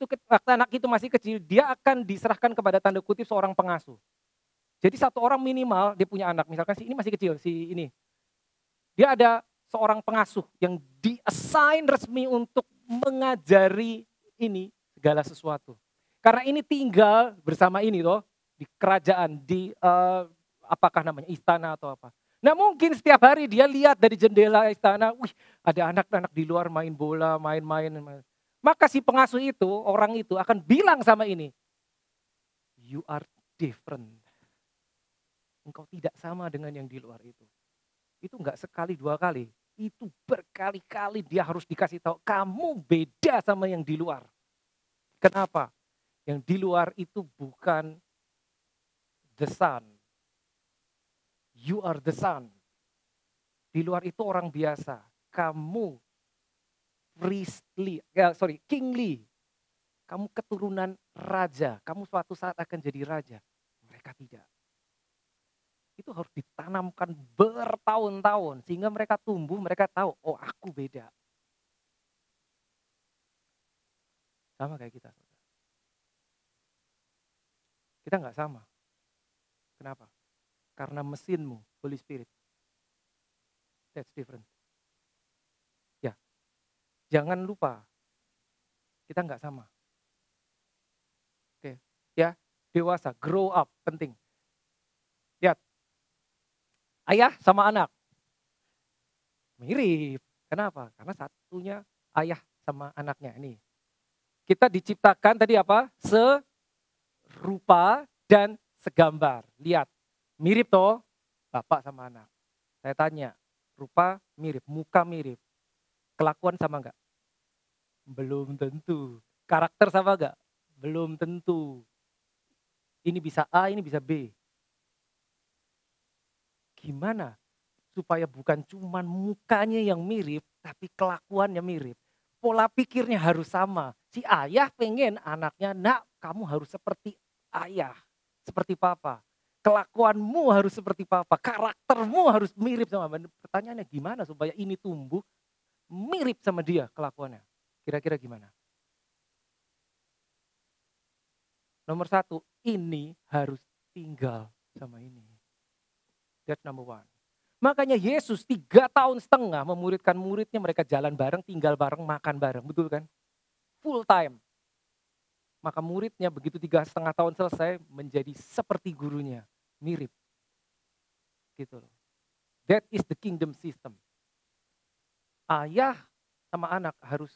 anak itu masih kecil, dia akan diserahkan kepada tanda kutip seorang pengasuh. Jadi satu orang minimal dia punya anak, misalkan si ini masih kecil, si ini. Dia ada seorang pengasuh yang di-assign resmi untuk mengajari ini segala sesuatu. Karena ini tinggal bersama ini loh, di kerajaan, di apakah namanya istana atau apa. Nah mungkin setiap hari dia lihat dari jendela istana, wih ada anak-anak di luar main bola, main-main. Maka si pengasuh itu, orang itu akan bilang sama ini, you are different. Engkau tidak sama dengan yang di luar itu. Itu enggak sekali dua kali, itu berkali-kali dia harus dikasih tahu, kamu beda sama yang di luar. Kenapa? Yang di luar itu bukan the son. You are the son. Di luar itu orang biasa. Kamu kingly. Kamu keturunan raja. Kamu suatu saat akan jadi raja. Mereka tidak. Itu harus ditanamkan bertahun-tahun. Sehingga mereka tumbuh, mereka tahu, oh aku beda. Sama kayak kita. Kita nggak sama. Kenapa? Karena mesinmu, Holy Spirit. That's different. Ya, jangan lupa, kita nggak sama. Oke, ya, dewasa, grow up, penting. Lihat, ayah sama anak. Mirip. Kenapa? Karena satunya ayah sama anaknya. Ini. Kita diciptakan tadi apa? Serupa dan segambar. Lihat, mirip toh bapak sama anak. Saya tanya, rupa mirip, muka mirip. Kelakuan sama enggak? Belum tentu. Karakter sama enggak? Belum tentu. Ini bisa A, ini bisa B. Gimana supaya bukan cuma mukanya yang mirip, tapi kelakuannya mirip. Pola pikirnya harus sama. Si ayah pengen anaknya, nak kamu harus seperti ayah, seperti papa. Kelakuanmu harus seperti papa, karaktermu harus mirip sama mama. Pertanyaannya gimana supaya ini tumbuh mirip sama dia kelakuannya. Kira-kira gimana? Nomor satu, ini harus tinggal sama ini. That's number one. Makanya Yesus 3,5 tahun memuridkan muridnya, mereka jalan bareng, tinggal bareng, makan bareng. Betul kan? Full time. Maka muridnya begitu 3,5 tahun selesai menjadi seperti gurunya. Mirip. Gitu loh. That is the kingdom system. Ayah sama anak harus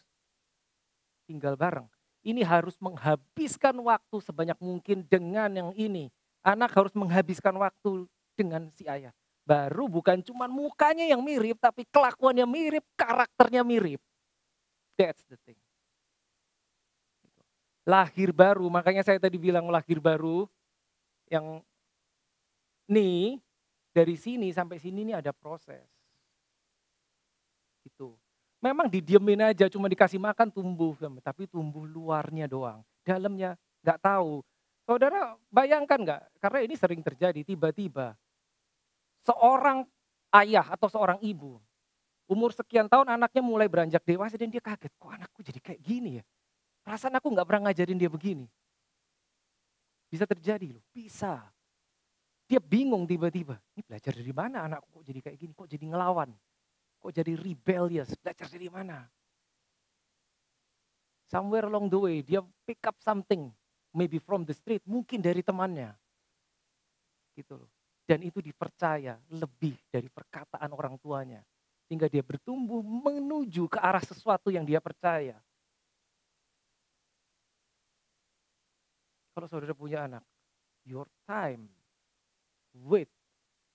tinggal bareng. Ini harus menghabiskan waktu sebanyak mungkin dengan yang ini. Anak harus menghabiskan waktu dengan si ayah. Baru bukan cuma mukanya yang mirip, tapi kelakuannya mirip, karakternya mirip. That's the thing. Lahir baru, makanya saya tadi bilang lahir baru, yang nih dari sini sampai sini nih ada proses. Gitu. Memang didiemin aja, cuma dikasih makan tumbuh, tapi tumbuh luarnya doang. Dalamnya nggak tahu. Saudara bayangkan nggak? Karena ini sering terjadi, tiba-tiba seorang ayah atau seorang ibu, umur sekian tahun anaknya mulai beranjak dewasa dan dia kaget, kok anakku jadi kayak gini ya? Perasaan aku nggak pernah ngajarin dia begini. Bisa terjadi loh, bisa. Dia bingung tiba-tiba, ini belajar dari mana anakku kok jadi kayak gini, kok jadi ngelawan, kok jadi rebellious, belajar dari mana? Somewhere along the way dia pick up something, maybe from the street, mungkin dari temannya. Gitu loh. Dan itu dipercaya lebih dari perkataan orang tuanya. Sehingga dia bertumbuh menuju ke arah sesuatu yang dia percaya. Kalau saudara punya anak, your time with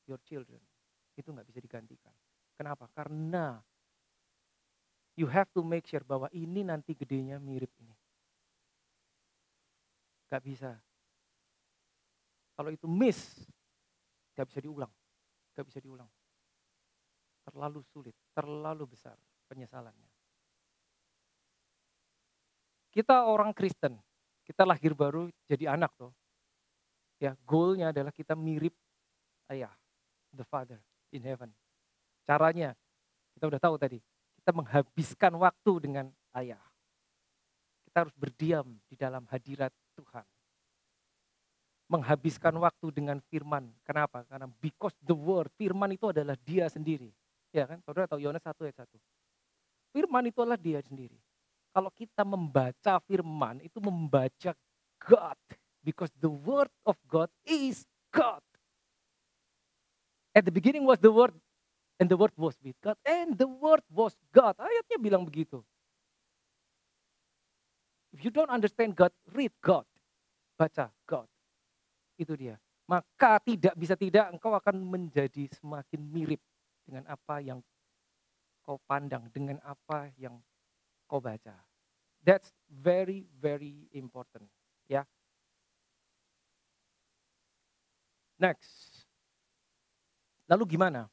your children itu nggak bisa digantikan. Kenapa? Karena You have to make sure bahwa ini nanti gedenya mirip ini. Gak bisa. Kalau itu miss, gak bisa diulang. Gak bisa diulang. Terlalu sulit, terlalu besar penyesalannya. Kita orang Kristen, kita lahir baru jadi anak tuh. Ya, goalnya adalah kita mirip ayah, the Father in heaven. Caranya, kita udah tahu tadi, kita menghabiskan waktu dengan ayah. Kita harus berdiam di dalam hadirat Tuhan. Menghabiskan waktu dengan firman. Kenapa? Karena because the word, firman itu adalah dia sendiri. Ya kan, saudara tahu Yohanes 1 ayat 1. Firman itu adalah dia sendiri. Kalau kita membaca firman, itu membaca God. Because the word of God is God. At the beginning was the word, and the word was with God, and the word was God. Ayatnya bilang begitu. If you don't understand God, read God. Baca God. Itu dia. Maka tidak bisa tidak engkau akan menjadi semakin mirip dengan apa yang kau pandang, dengan apa yang kau baca. That's very, very important. Ya. Next. Lalu gimana?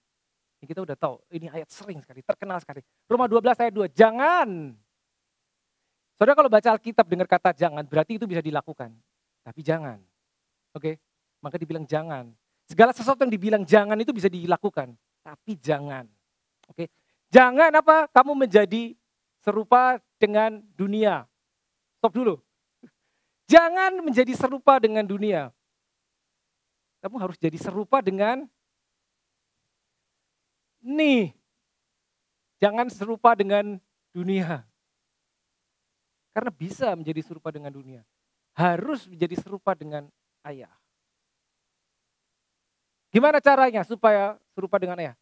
Ini kita udah tahu, ini ayat sering sekali, terkenal sekali. Roma 12 ayat 2, jangan. Saudara kalau baca Alkitab dengar kata jangan, berarti itu bisa dilakukan. Tapi jangan. Oke, maka dibilang jangan. Segala sesuatu yang dibilang jangan itu bisa dilakukan. Tapi jangan. Oke, jangan apa? Kamu menjadi serupa dengan dunia. Stop dulu. Jangan menjadi serupa dengan dunia. Kamu harus jadi serupa dengan nih, jangan serupa dengan dunia. Karena bisa menjadi serupa dengan dunia. Harus menjadi serupa dengan ayah. Gimana caranya supaya serupa dengan ayah?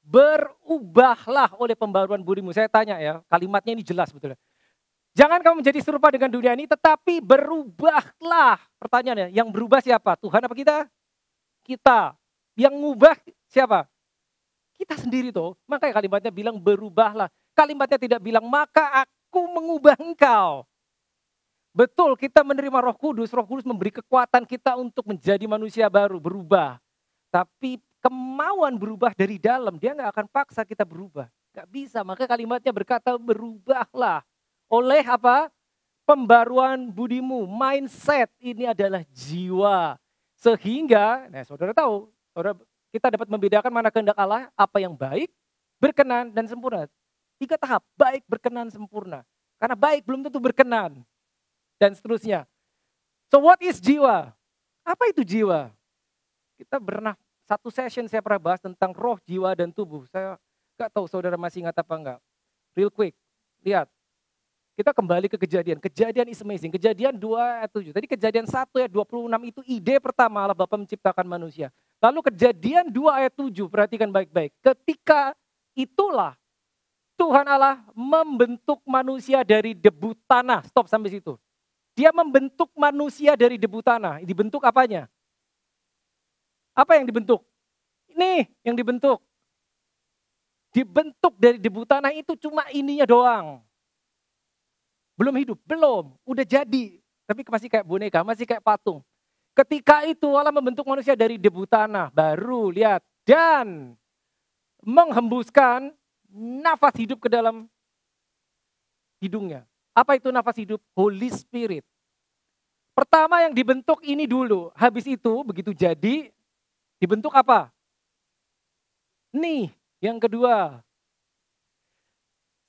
Berubahlah oleh pembaruan budimu. Saya tanya ya, kalimatnya ini jelas betul. Jangan kamu menjadi serupa dengan dunia ini, tetapi berubahlah. Pertanyaannya, yang berubah siapa? Tuhan apa kita? Kita. Yang ngubah siapa? Kita sendiri tuh, makanya kalimatnya bilang berubahlah. Kalimatnya tidak bilang maka aku mengubah engkau. Betul, kita menerima Roh Kudus memberi kekuatan kita untuk menjadi manusia baru, berubah. Tapi kemauan berubah dari dalam, dia gak akan paksa kita berubah. Gak bisa, maka kalimatnya berkata berubahlah. Oleh apa? Pembaruan budimu, mindset ini adalah jiwa. Sehingga, nah saudara tahu, kita dapat membedakan mana kehendak Allah, apa yang baik, berkenan, dan sempurna. 3 tahap, baik, berkenan, sempurna. Karena baik belum tentu berkenan. Dan seterusnya. So what is jiwa? Apa itu jiwa? Kita pernah, satu session saya pernah bahas tentang roh, jiwa, dan tubuh. Saya gak tahu saudara masih ingat apa enggak. Real quick, lihat. Kita kembali ke kejadian. Kejadian is amazing. Kejadian 2 ayat 7. Tadi kejadian 1 ayat 26 itu ide pertama Allah Bapa menciptakan manusia. Lalu kejadian 2 ayat 7, perhatikan baik-baik. Ketika itulah Tuhan Allah membentuk manusia dari debu tanah. Stop sampai situ. Dia membentuk manusia dari debu tanah. Dibentuk apanya? Apa yang dibentuk? Ini yang dibentuk. Dibentuk dari debu tanah itu cuma ininya doang. Belum hidup, belum, udah jadi. Tapi masih kayak boneka, masih kayak patung. Ketika itu Allah membentuk manusia dari debu tanah. Baru lihat, dan menghembuskan nafas hidup ke dalam hidungnya. Apa itu nafas hidup? Holy Spirit. Pertama yang dibentuk ini dulu. Habis itu begitu jadi, dibentuk apa? Nih, yang kedua.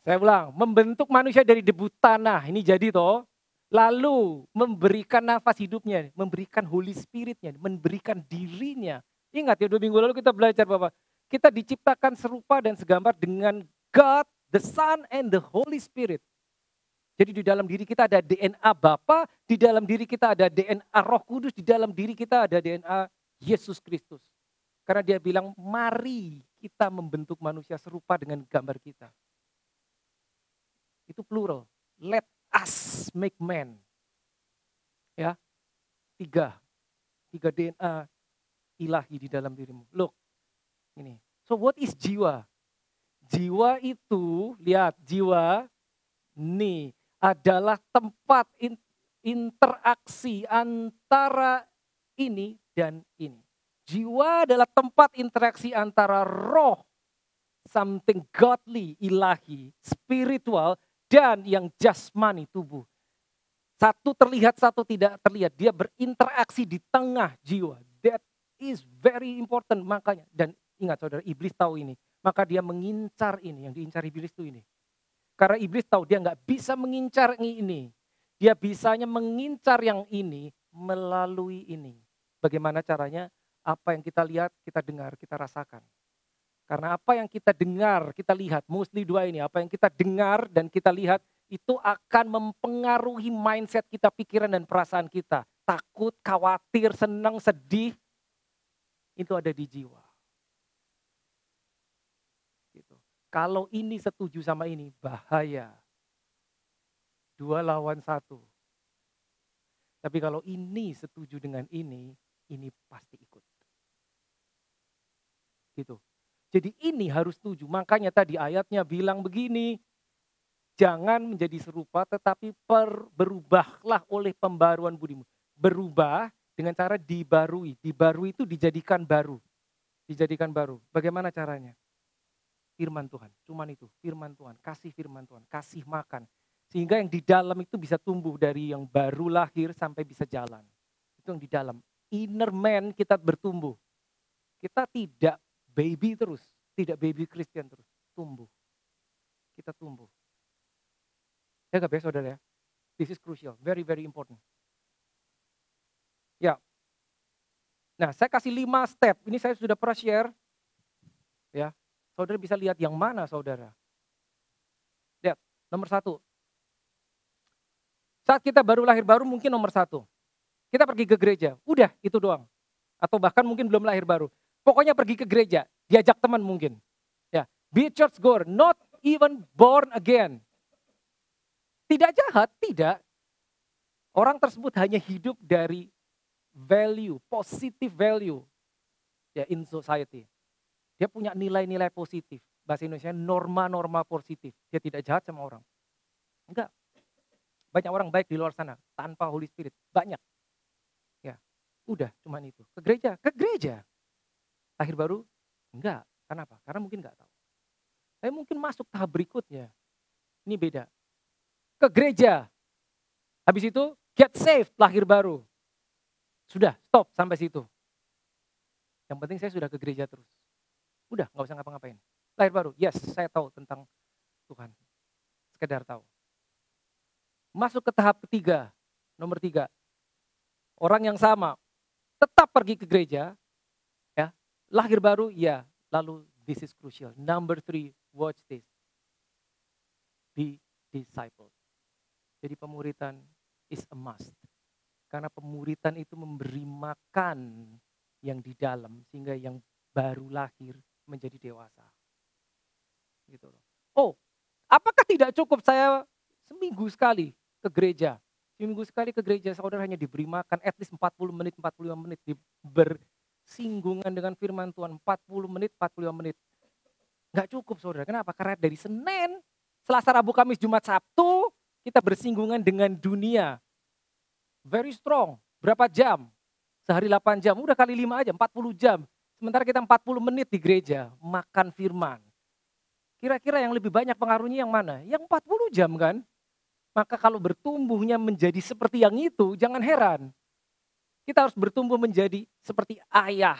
Saya ulang, membentuk manusia dari debu tanah, ini jadi toh. Lalu memberikan nafas hidupnya, memberikan Holy Spirit-nya, memberikan dirinya. Ingat ya 2 minggu lalu kita belajar bahwa kita diciptakan serupa dan segambar dengan God, the Son, and the Holy Spirit. Jadi di dalam diri kita ada DNA Bapa, di dalam diri kita ada DNA Roh Kudus, di dalam diri kita ada DNA Yesus Kristus. Karena dia bilang, mari kita membentuk manusia serupa dengan gambar kita. Itu plural. Let us make man. Ya. 3 DNA ilahi di dalam dirimu. Look. Ini. So what is jiwa? Jiwa itu, lihat jiwa nih adalah tempat interaksi antara ini dan ini. Jiwa adalah tempat interaksi antara roh, something godly, ilahi, spiritual, dan yang jasmani, tubuh. Satu terlihat, satu tidak terlihat. Dia berinteraksi di tengah jiwa. That is very important makanya. Dan ingat saudara, iblis tahu ini. Maka dia mengincar ini, yang diincar iblis itu ini. Karena iblis tahu dia nggak bisa mengincar ini. Dia bisanya mengincar yang ini melalui ini. Bagaimana caranya? Apa yang kita lihat, kita dengar, kita rasakan. Karena apa yang kita dengar, kita lihat, mostly dua ini. Apa yang kita dengar dan kita lihat, itu akan mempengaruhi mindset kita, pikiran dan perasaan kita. Takut, khawatir, senang, sedih, itu ada di jiwa. Gitu. Kalau ini setuju sama ini, bahaya. 2 lawan 1. Tapi kalau ini setuju dengan ini pasti ikut. Gitu. Jadi ini harus setuju. Makanya tadi ayatnya bilang begini, jangan menjadi serupa tetapi berubahlah oleh pembaruan budimu. Berubah dengan cara dibarui. Dibarui itu dijadikan baru. Dijadikan baru. Bagaimana caranya? Firman Tuhan. Cuman itu. Firman Tuhan. Kasih firman Tuhan. Kasih makan. Sehingga yang di dalam itu bisa tumbuh dari yang baru lahir sampai bisa jalan. Itu yang di dalam. Inner man kita bertumbuh. Kita tidak baby terus. Tidak baby Christian terus. Tumbuh. Kita tumbuh. Ya gak ya saudara ya? This is crucial. Very, very important. Ya. Nah saya kasih 5 step. Ini saya sudah pernah share. Ya. Saudara bisa lihat yang mana saudara. Lihat. Nomor 1. Saat kita baru lahir baru mungkin nomor 1. Kita pergi ke gereja. Udah itu doang. Atau bahkan mungkin belum lahir baru. Pokoknya pergi ke gereja. Diajak teman mungkin. Ya. Be a church goer. Not even born again. Tidak jahat, tidak. Orang tersebut hanya hidup dari value, positive value ya in society. Dia punya nilai-nilai positif. Bahasa Indonesia norma-norma positif. Dia tidak jahat sama orang. Enggak. Banyak orang baik di luar sana tanpa Holy Spirit. Banyak. Ya, udah cuman itu. Ke gereja, ke gereja. Lahir baru? Enggak. Kenapa? Karena mungkin enggak tahu. Saya mungkin masuk tahap berikutnya. Ini beda. Ke gereja. Habis itu get saved, lahir baru. Sudah, stop sampai situ. Yang penting saya sudah ke gereja terus. Udah, nggak usah ngapa-ngapain. Lahir baru, yes, saya tahu tentang Tuhan. Sekedar tahu. Masuk ke tahap ketiga, nomor 3. Orang yang sama, tetap pergi ke gereja, ya, lahir baru, ya. Lalu this is crucial. Number 3, watch this. Be disciple. Jadi pemuritan is a must. Karena pemuritan itu memberi makan yang di dalam sehingga yang baru lahir menjadi dewasa. Gitu loh. Oh, apakah tidak cukup saya seminggu sekali ke gereja? Seminggu sekali ke gereja saudara hanya diberi makan at least 40 menit, 45 menit bersinggungan dengan firman Tuhan 40 menit, 45 menit. Enggak cukup saudara. Kenapa? Karena dari Senin, Selasa, Rabu, Kamis, Jumat, Sabtu kita bersinggungan dengan dunia. Very strong. Berapa jam? Sehari 8 jam. Udah kali 5 aja, 40 jam. Sementara kita 40 menit di gereja, makan firman. Kira-kira yang lebih banyak pengaruhnya yang mana? Yang 40 jam kan? Maka kalau bertumbuhnya menjadi seperti yang itu, jangan heran. Kita harus bertumbuh menjadi seperti ayah.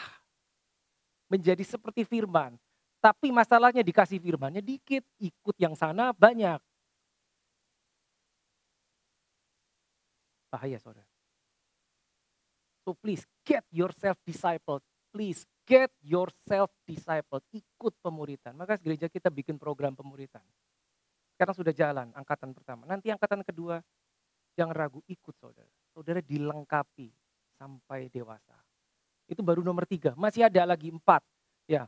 Menjadi seperti firman. Tapi masalahnya dikasih firmannya dikit, ikut yang sana banyak. Bahaya saudara. So please get yourself discipled. Please get yourself discipled. Ikut pemuritan. Maka gereja kita bikin program pemuritan. Sekarang sudah jalan angkatan pertama. Nanti angkatan kedua jangan ragu ikut saudara. Saudara dilengkapi sampai dewasa. Itu baru nomor 3. Masih ada lagi 4. Ya.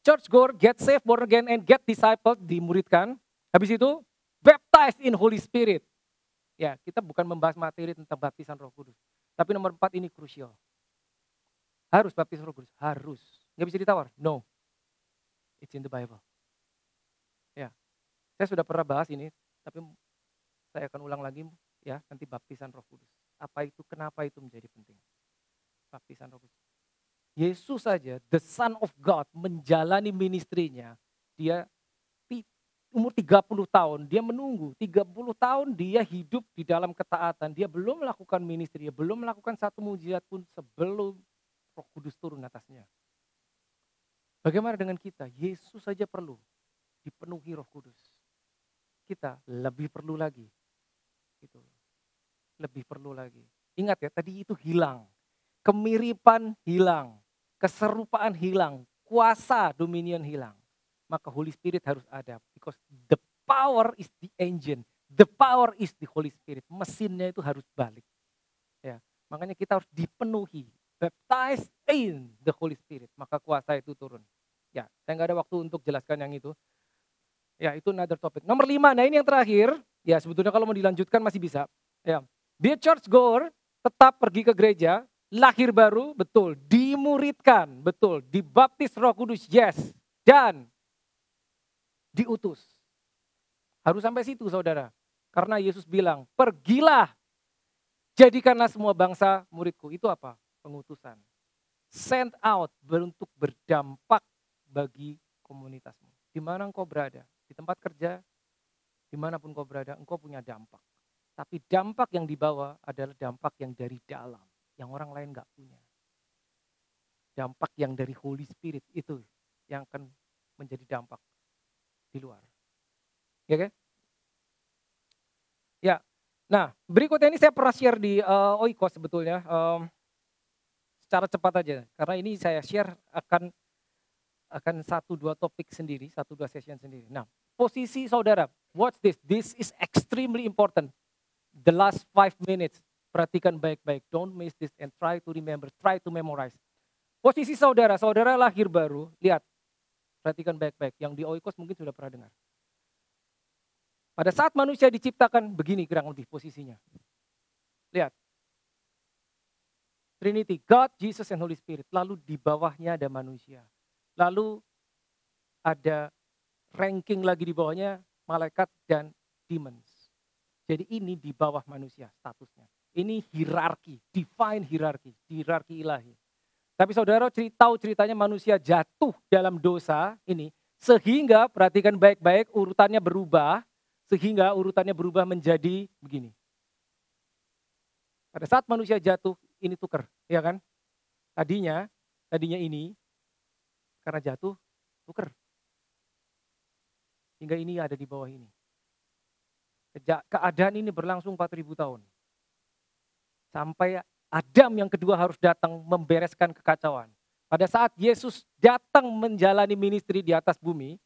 Church goer, get saved, born again, and get discipled. Dimuridkan. Habis itu baptized in Holy Spirit. Ya, kita bukan membahas materi tentang baptisan Roh Kudus. Tapi nomor 4 ini krusial. Harus baptisan Roh Kudus, harus. Nggak bisa ditawar? No. It's in the Bible. Saya sudah pernah bahas ini, tapi saya akan ulang lagi ya, nanti baptisan Roh Kudus. Apa itu, kenapa itu menjadi penting? Baptisan Roh Kudus. Yesus saja, the Son of God, menjalani ministrinya. Dia umur 30 tahun, dia menunggu. 30 tahun dia hidup di dalam ketaatan. Dia belum melakukan ministri, dia belum melakukan satu mujizat pun sebelum Roh Kudus turun atasnya. Bagaimana dengan kita? Yesus saja perlu dipenuhi Roh Kudus. Kita lebih perlu lagi. Gitu. Lebih perlu lagi. Ingat ya, tadi itu hilang. Kemiripan hilang. Keserupaan hilang. Kuasa dominion hilang. Maka Holy Spirit harus ada. Because the power is the engine. The power is the Holy Spirit. Mesinnya itu harus balik. Ya, makanya kita harus dipenuhi. Baptized in the Holy Spirit. Maka kuasa itu turun. Ya, saya nggak ada waktu untuk jelaskan yang itu. Ya, itu another topic. Nomor 5, nah ini yang terakhir. Ya, sebetulnya kalau mau dilanjutkan masih bisa. Ya, be a church goer, tetap pergi ke gereja, lahir baru, betul. Dimuridkan, betul. Dibaptis Roh Kudus, yes. Dan diutus. Harus sampai situ saudara. Karena Yesus bilang, pergilah, jadikanlah semua bangsa muridku. Itu apa? Pengutusan. Send out bentuk berdampak bagi komunitasmu. Di mana engkau berada, di tempat kerja, dimanapun kau berada, engkau punya dampak. Tapi dampak yang dibawa adalah dampak yang dari dalam, yang orang lain gak punya. Dampak yang dari Holy Spirit itu yang akan menjadi dampak di luar. Ya kan? Ya. Nah, berikutnya ini saya pernah share di Oikos sebetulnya. Secara cepat aja. Karena ini saya share akan 1-2 topik sendiri, 1-2 session sendiri. Nah, posisi saudara, watch this. This is extremely important. The last 5 minutes, perhatikan baik-baik. Don't miss this and try to remember, try to memorize. Posisi saudara, saudara lahir baru, lihat. Perhatikan baik-baik. Yang di Oikos mungkin sudah pernah dengar. Pada saat manusia diciptakan, begini kurang lebih posisinya. Lihat. Trinity, God, Jesus, and Holy Spirit. Lalu di bawahnya ada manusia. Lalu ada ranking lagi di bawahnya, malaikat dan demons. Jadi ini di bawah manusia statusnya. Ini hierarki, divine hierarki ilahi. Tapi saudara tahu ceritanya manusia jatuh dalam dosa ini. Sehingga, perhatikan baik-baik, urutannya berubah. Sehingga urutannya berubah menjadi begini. Pada saat manusia jatuh, ini tuker, ya kan? Tadinya ini, karena jatuh, tuker. Hingga ini ada di bawah ini. Keadaan ini berlangsung 4.000 tahun. Sampai Adam yang kedua harus datang membereskan kekacauan. Pada saat Yesus datang menjalani ministry di atas bumi,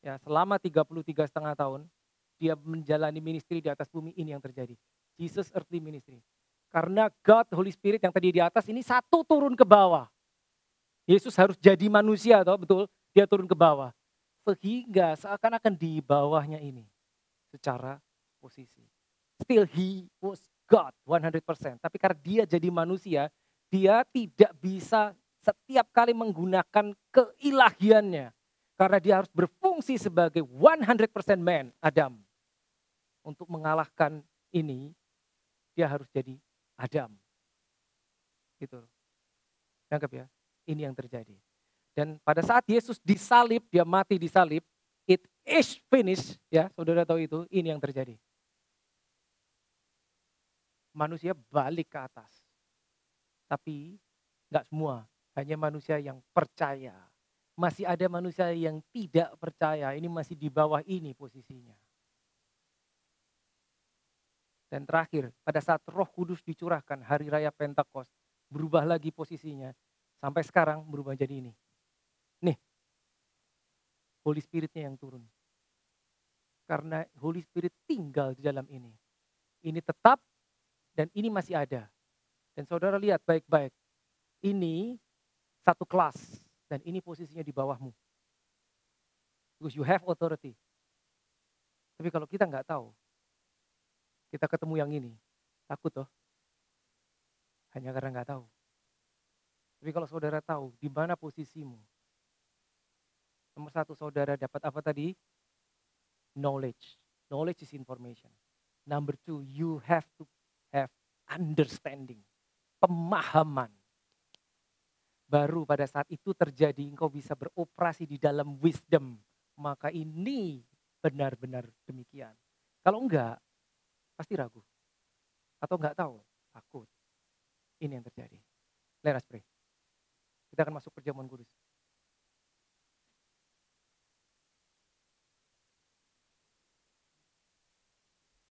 ya selama 33,5 tahun, dia menjalani ministry di atas bumi, ini yang terjadi. Jesus earthly ministry. Karena God, Holy Spirit yang tadi di atas, ini satu turun ke bawah. Yesus harus jadi manusia, toh, betul? Dia turun ke bawah. Sehingga seakan-akan di bawahnya ini, secara posisi. Still he was God 100%. Tapi karena dia jadi manusia, dia tidak bisa setiap kali menggunakan keilahiannya. Karena dia harus berfungsi sebagai 100% man, Adam. Untuk mengalahkan ini, dia harus jadi Adam. Gitu. Tangkap ya, ini yang terjadi. Dan pada saat Yesus disalib, dia mati disalib, it is finished, ya saudara tahu itu, ini yang terjadi. Manusia balik ke atas. Tapi enggak semua, hanya manusia yang percaya. Masih ada manusia yang tidak percaya, ini masih di bawah ini posisinya. Dan terakhir, pada saat Roh Kudus dicurahkan hari raya Pentakost, berubah lagi posisinya. Sampai sekarang berubah jadi ini. Nih, Holy Spirit-nya yang turun. Karena Holy Spirit tinggal di dalam ini. Ini tetap dan ini masih ada. Dan saudara lihat baik-baik. Ini satu kelas dan ini posisinya di bawahmu. Because you have authority. Tapi kalau kita nggak tahu, kita ketemu yang ini, takut toh. Hanya karena nggak tahu. Tapi kalau saudara tahu di mana posisimu. Nomor 1 saudara dapat apa tadi? knowledge. Knowledge is information. Number two, you have to have understanding. Pemahaman. Baru pada saat itu terjadi engkau bisa beroperasi di dalam wisdom. Maka ini benar-benar demikian. Kalau enggak, pasti ragu. Atau enggak tahu, takut. Ini yang terjadi. Let us pray. Kita akan masuk perjamuan kudus.